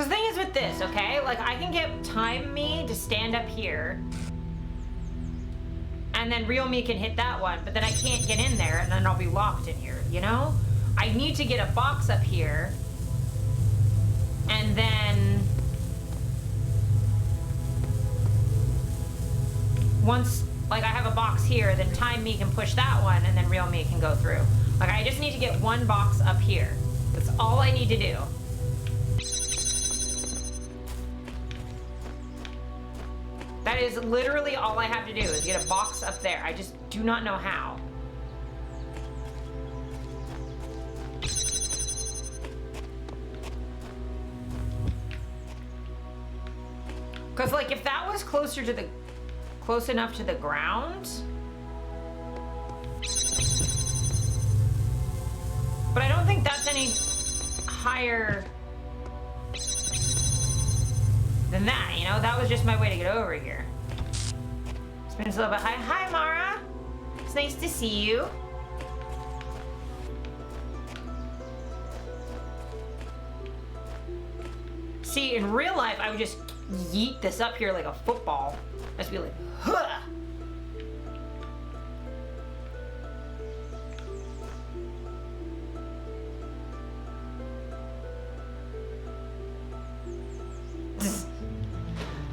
Because the thing is with this, okay? Like, I can get Time Me to stand up here. And then Real Me can hit that one, but then I can't get in there, and then I'll be locked in here, you know? I need to get a box up here. And then... once, like, I have a box here, then Time Me can push that one, and then Real Me can go through. Like, I just need to get one box up here. That's all I need to do. That is literally all I have to do, is get a box up there. I just do not know how. Because, like, if that was close enough to the ground... But I don't think that's any higher than that, you know? That was just my way to get over here. Spins a little bit high. Hi, Mara. It's nice to see you. See, in real life, I would just yeet this up here like a football. Just be like, huh!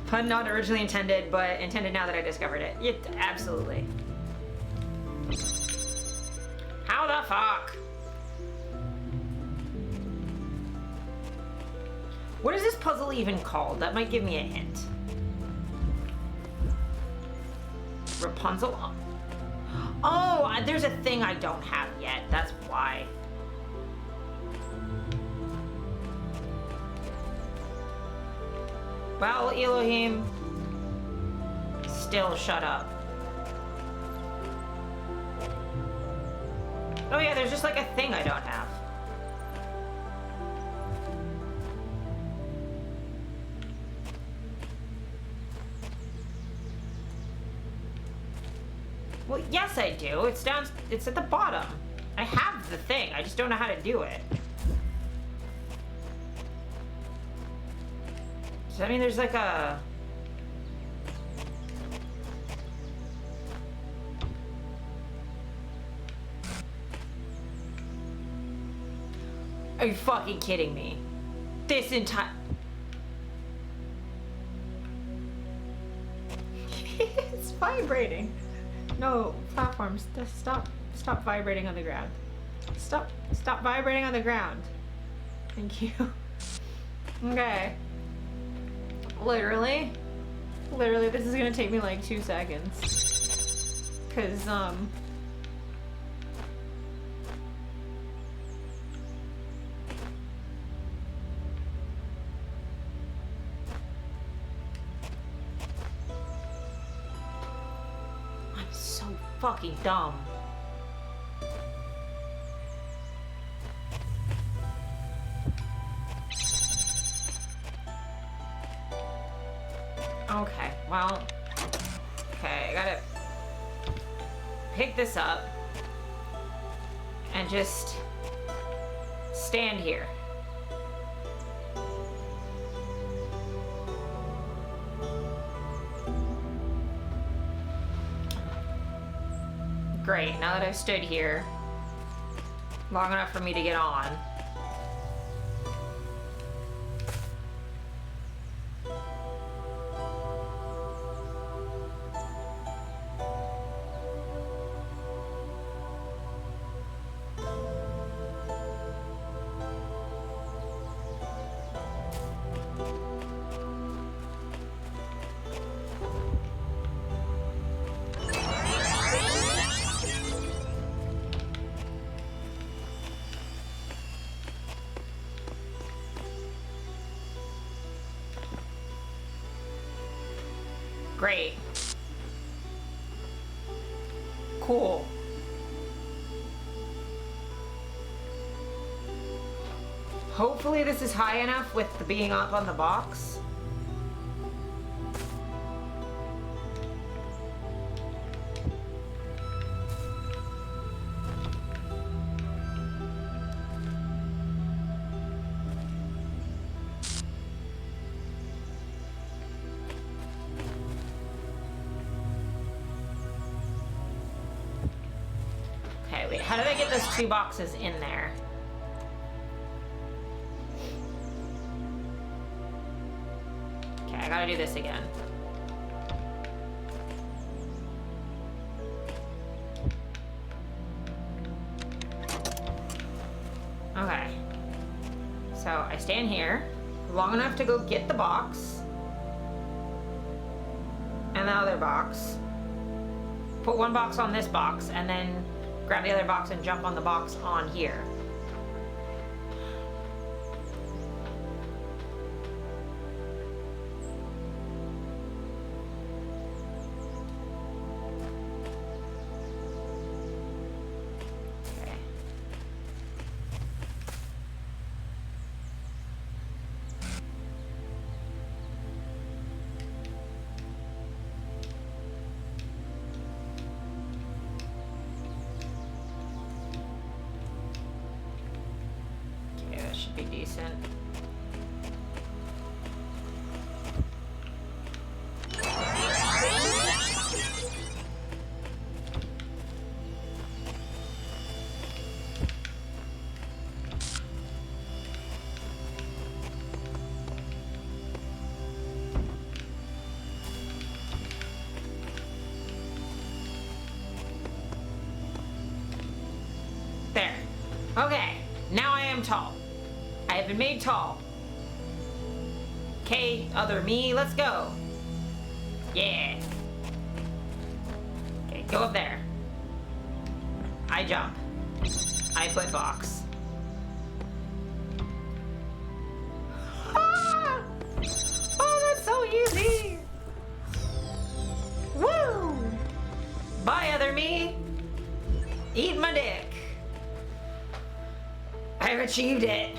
Pun not originally intended, but intended now that I discovered it. Absolutely. How the fuck? What is this puzzle even called? That might give me a hint. Rapunzel? Oh, there's a thing I don't have yet. That's why. Well, Elohim, still shut up. Oh yeah, there's just like a thing I don't have. Well, yes I do. It's at the bottom. I have the thing, I just don't know how to do it. So, I mean, there's like a... Are you fucking kidding me? This entire... It's vibrating. No, platforms, stop vibrating on the ground. Stop vibrating on the ground. Thank you. Okay. Literally, this is gonna take me like 2 seconds. Cause, I'm so fucking dumb. Okay, well, okay, I gotta pick this up and just stand here. Great, now that I've stood here long enough for me to get on. Great. Cool. Hopefully this is high enough with the being up on the box. how did I get those 2 boxes in there? Okay, I gotta do this again. Okay. So I stand here long enough to go get the box and the other box. Put 1 box on this box and then grab the other box and jump on the box on here. Be decent. There. Okay, now I am tall. I have been made tall. Okay, other me, let's go. Yeah. Okay, go up there. I jump. I put box. Ah! Oh, that's so easy. Woo! Bye, other me. Eat my dick. I've achieved it.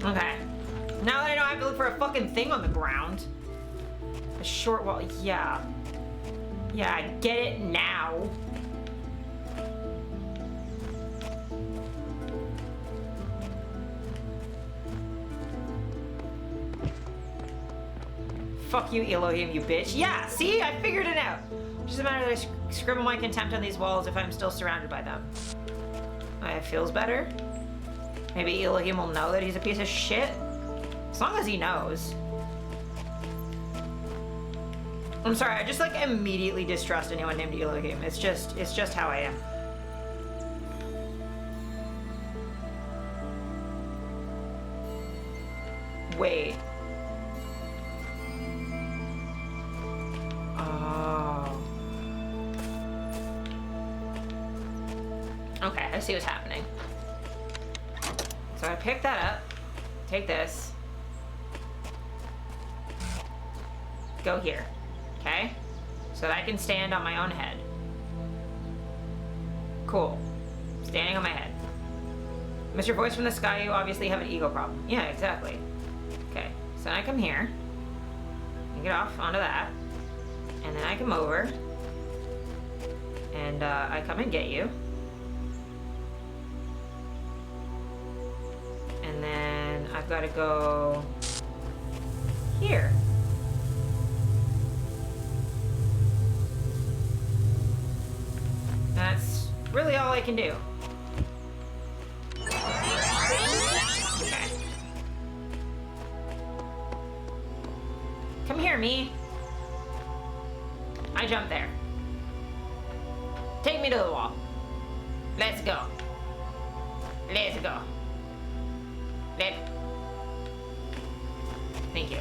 Okay. Now that I know I have to look for a fucking thing on the ground. A short wall. Yeah. Yeah, I get it now. Fuck you, Elohim, you bitch. Yeah, see? I figured it out. Just a matter that I scribble my contempt on these walls if I'm still surrounded by them. It feels better. Maybe Elohim will know that he's a piece of shit. As long as he knows. I'm sorry, I just like immediately distrust anyone named Elohim. It's just how I am. Wait. Oh. Okay, I see what's happening. So I pick that up, take this, go here, okay? So that I can stand on my own head. Cool. Standing on my head. Mr. Voice from the Sky, you obviously have an ego problem. Yeah, exactly. Okay, so then I come here, I get off onto that, and then I come over, and I come and get you. And then I've got to go here. That's really all I can do. Okay. Come here, me. I jump there. Take me to the wall. Let's go. Let's go. Thank you.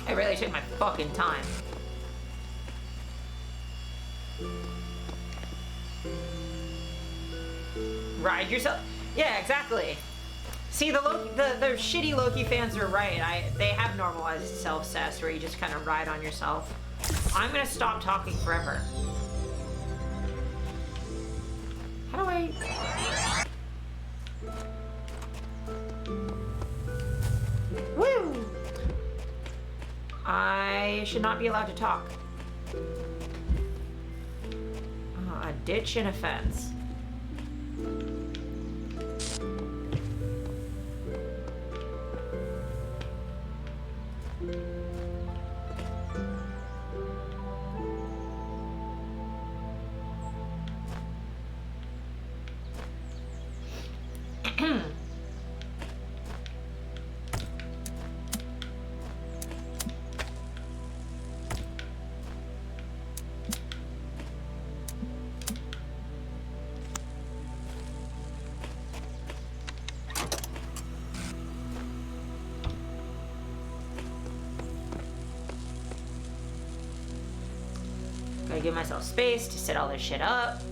I really took my fucking time. Ride yourself. Yeah, exactly. See, the shitty Loki fans are right. They have normalized self-cess where you just kind of ride on yourself. I'm gonna stop talking forever. How do I... Woo! I should not be allowed to talk. A ditch and a fence. Gotta give myself space to set all this shit up.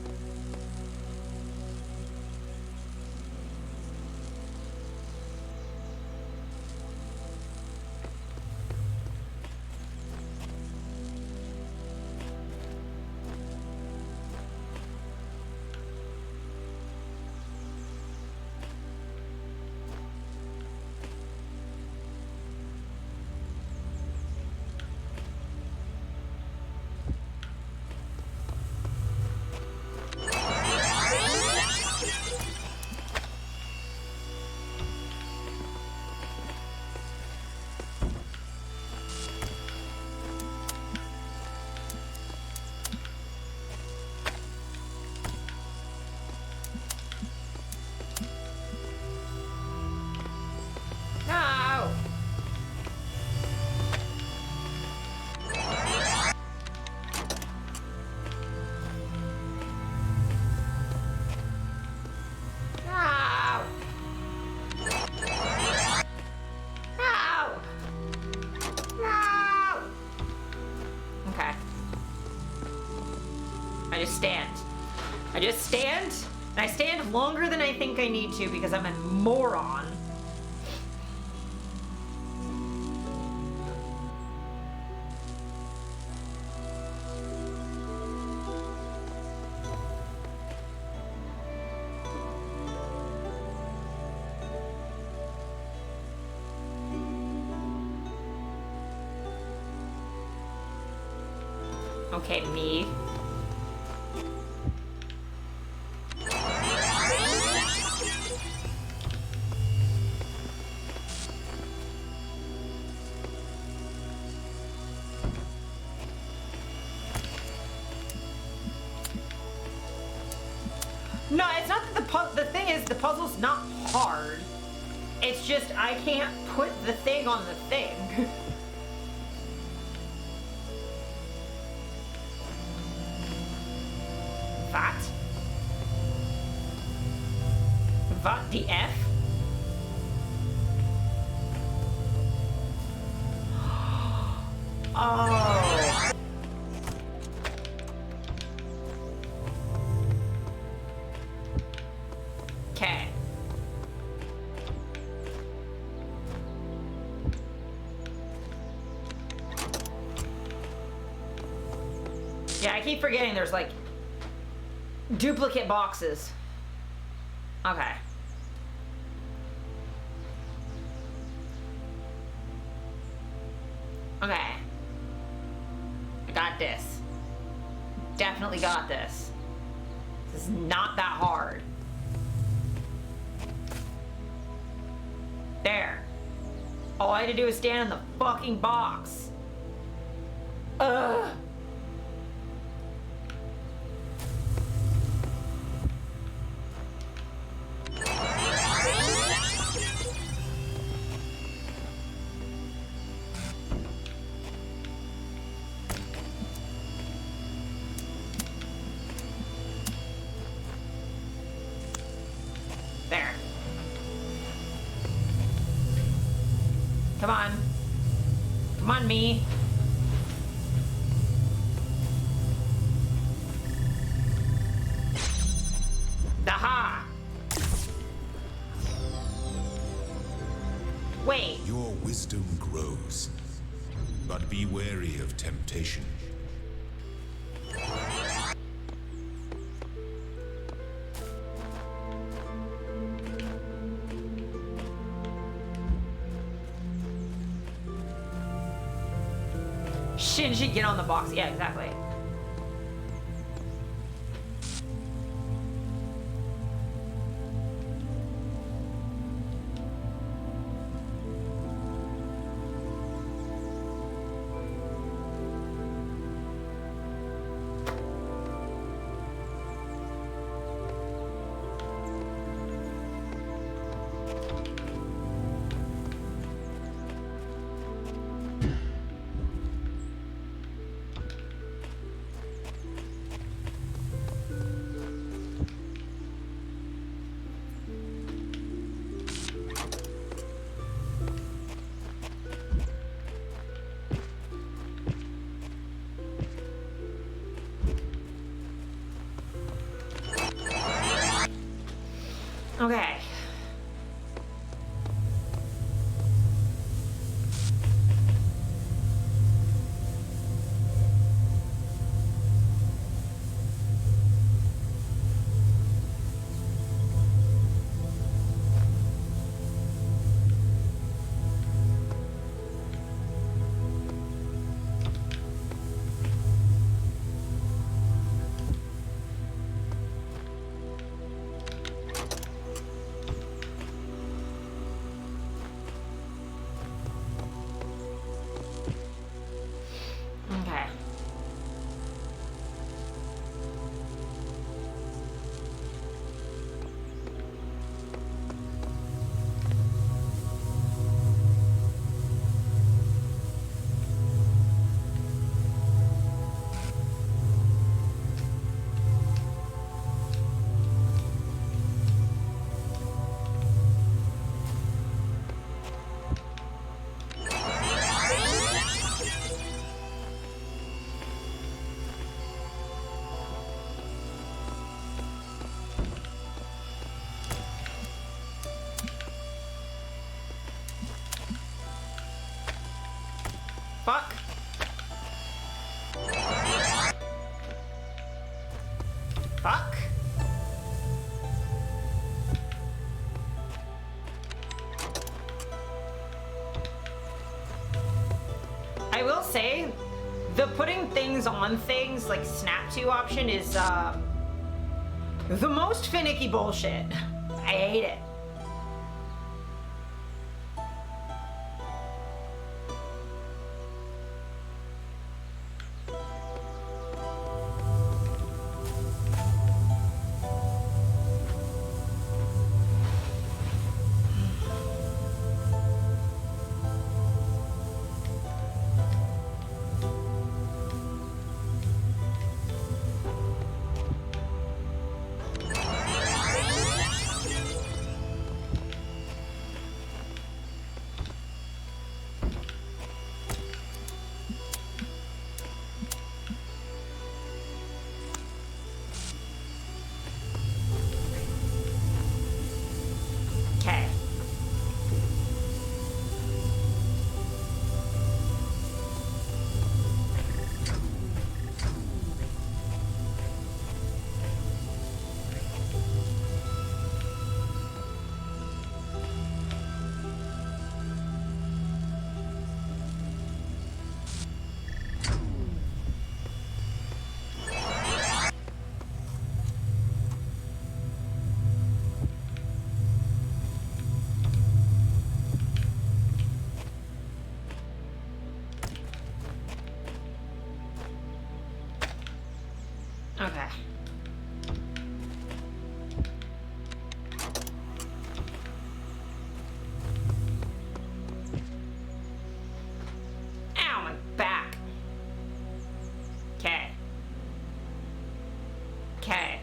No! No! No! No! Okay. I just stand. I just stand, and I stand longer than I think I need to because I'm a moron. Okay, me. No, it's not that the thing is, the puzzle's not hard. It's just I can't put the thing on the thing. What? What the F? Oh. Okay. Yeah, I keep forgetting there's like duplicate boxes. Okay. Okay. I got this. Definitely got this. This is not that hard. There. All I had to do is stand in the fucking box. Ugh. There. Come on. Come on, me. Aha! Wait. Your wisdom grows, but be wary of temptation. Shinji, get on the box. Yeah, exactly. will say, the putting things on things, like snap to option, is the most finicky bullshit. I hate it. Okay. Ow, my back. Okay. Okay.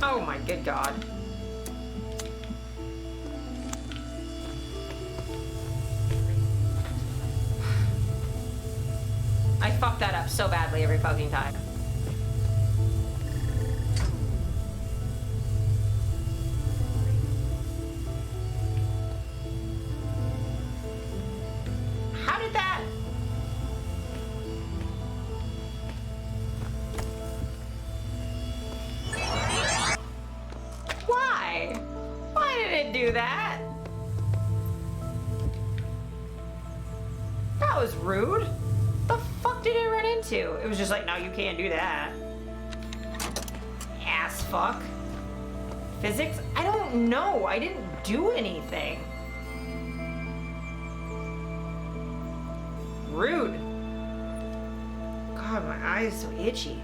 Oh my good God. I fuck that up so badly every fucking time. How did that? Why? Why did it do that? That was rude. The fuck did it run into? It was just like, no, you can't do that. Ass fuck. Physics? I don't know. I didn't do anything. Rude. God, my eye is so itchy.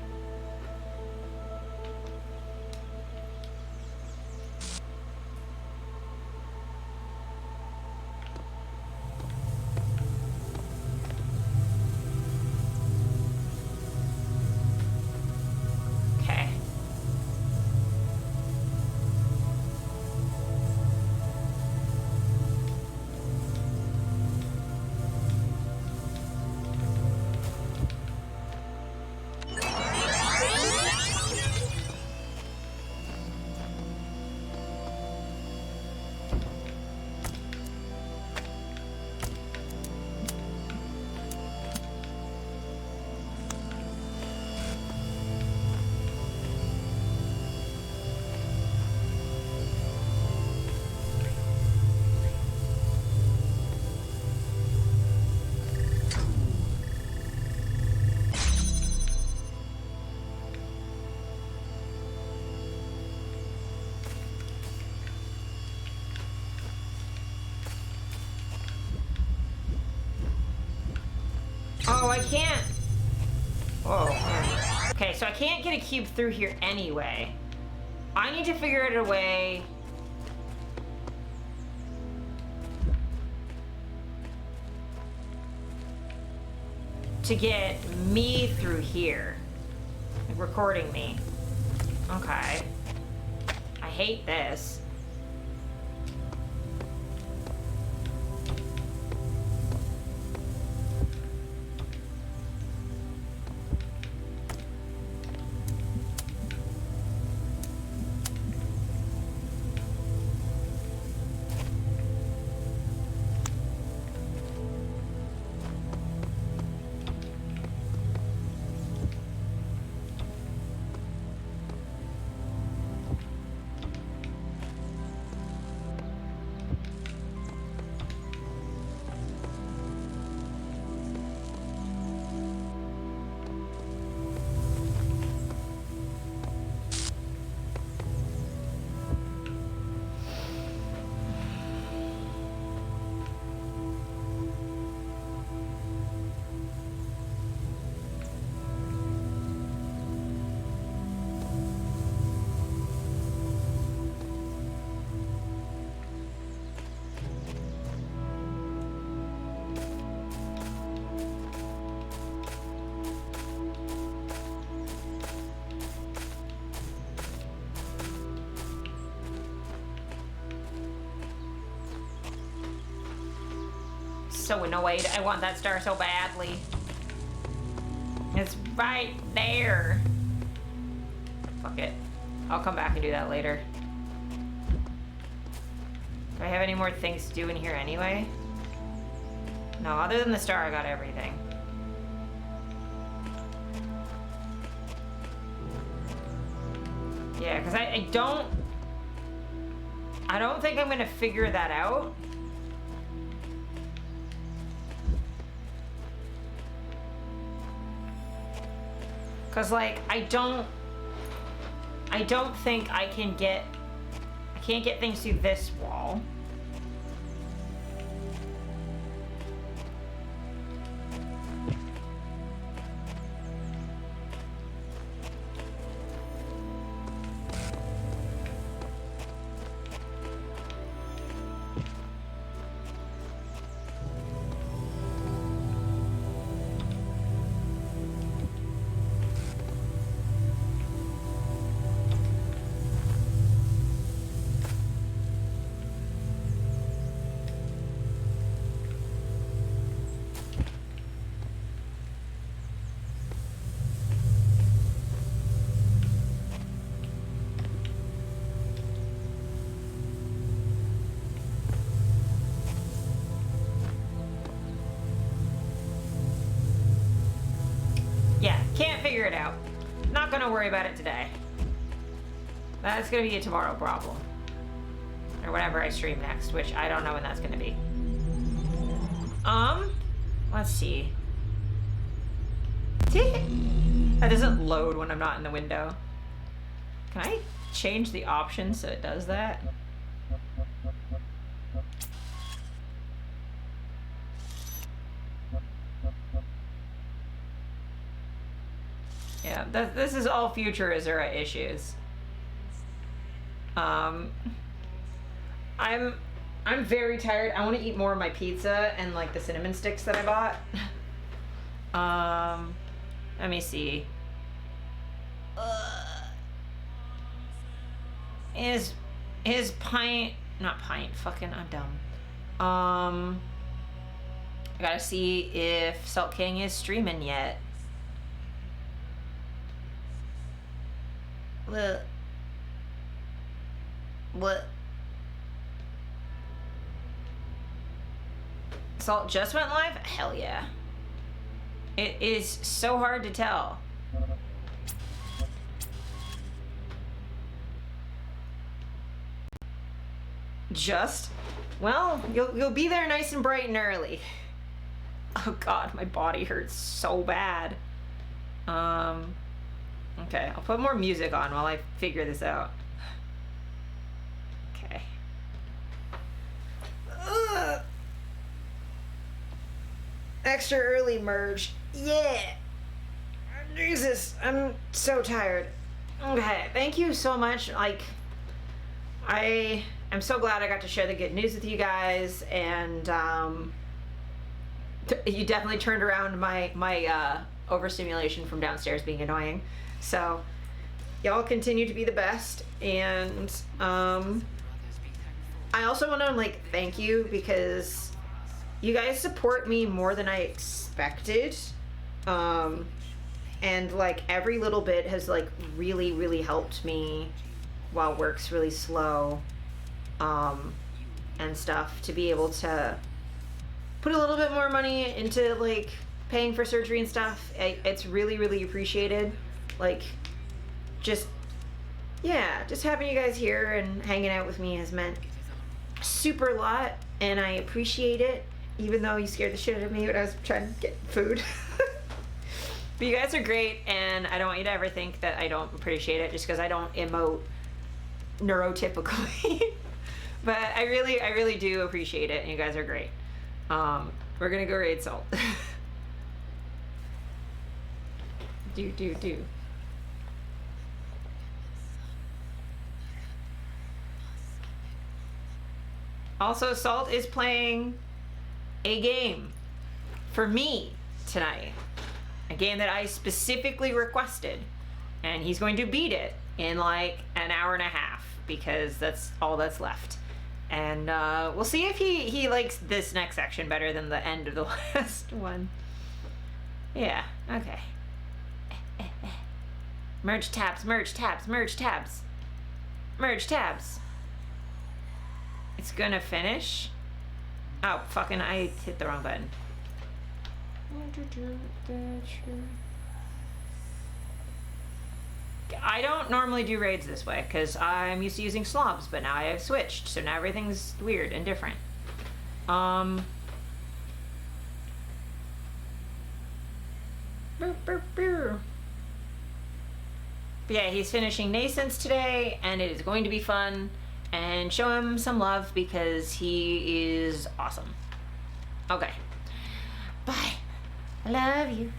Oh, I can't. Whoa. Man. Okay, so I can't get a cube through here anyway. I need to figure out a way to get me through here. Like recording me. Okay. I hate this. so annoyed. I want that star so badly. It's right there. Fuck it. I'll come back and do that later. Do I have any more things to do in here anyway? No, other than the star, I got everything. Yeah, because I don't think I'm gonna figure that out. Cause like I don't think I can't get things through this wall. Can't figure it out. Not gonna worry about it today. That's gonna be a tomorrow problem. Or whenever I stream next, which I don't know when that's gonna be. Let's see. That doesn't load when I'm not in the window. Can I change the options so it does that? Yeah, this is all future Azura issues. I'm very tired. I want to eat more of my pizza and like the cinnamon sticks that I bought. Let me see. Is not pint, fucking, I'm dumb. I gotta see if Salt King is streaming yet. What? Salt just went live? Hell yeah. It is so hard to tell. Just? Well, you'll be there nice and bright and early. Oh god, my body hurts so bad. Okay, I'll put more music on while I figure this out. Okay. Extra early merge. Yeah! Jesus, I'm so tired. Okay, thank you so much. Like, I'm so glad I got to share the good news with you guys, and you definitely turned around my overstimulation from downstairs being annoying. So, y'all continue to be the best, and I also want to like thank you because you guys support me more than I expected, and like every little bit has like really helped me while work's really slow, and stuff, to be able to put a little bit more money into like paying for surgery and stuff. It's really appreciated. Like, just having you guys here and hanging out with me has meant super a lot, and I appreciate it, even though you scared the shit out of me when I was trying to get food. But you guys are great, and I don't want you to ever think that I don't appreciate it just because I don't emote neurotypically. But I really do appreciate it, and you guys are great. We're gonna go raid Salt. do. Also, Salt is playing a game for me tonight. A game that I specifically requested. And he's going to beat it in like an hour and a half because that's all that's left. And we'll see if he likes this next section better than the end of the last one. Yeah, okay. Merge tabs, merge tabs, merge tabs. Merge tabs. It's gonna finish. Oh, fucking, I hit the wrong button. I don't normally do raids this way because I'm used to using slobs, but now I have switched, so now everything's weird and different. But yeah, he's finishing Nascence today, and it is going to be fun. And show him some love because he is awesome. Okay. Bye. I love you.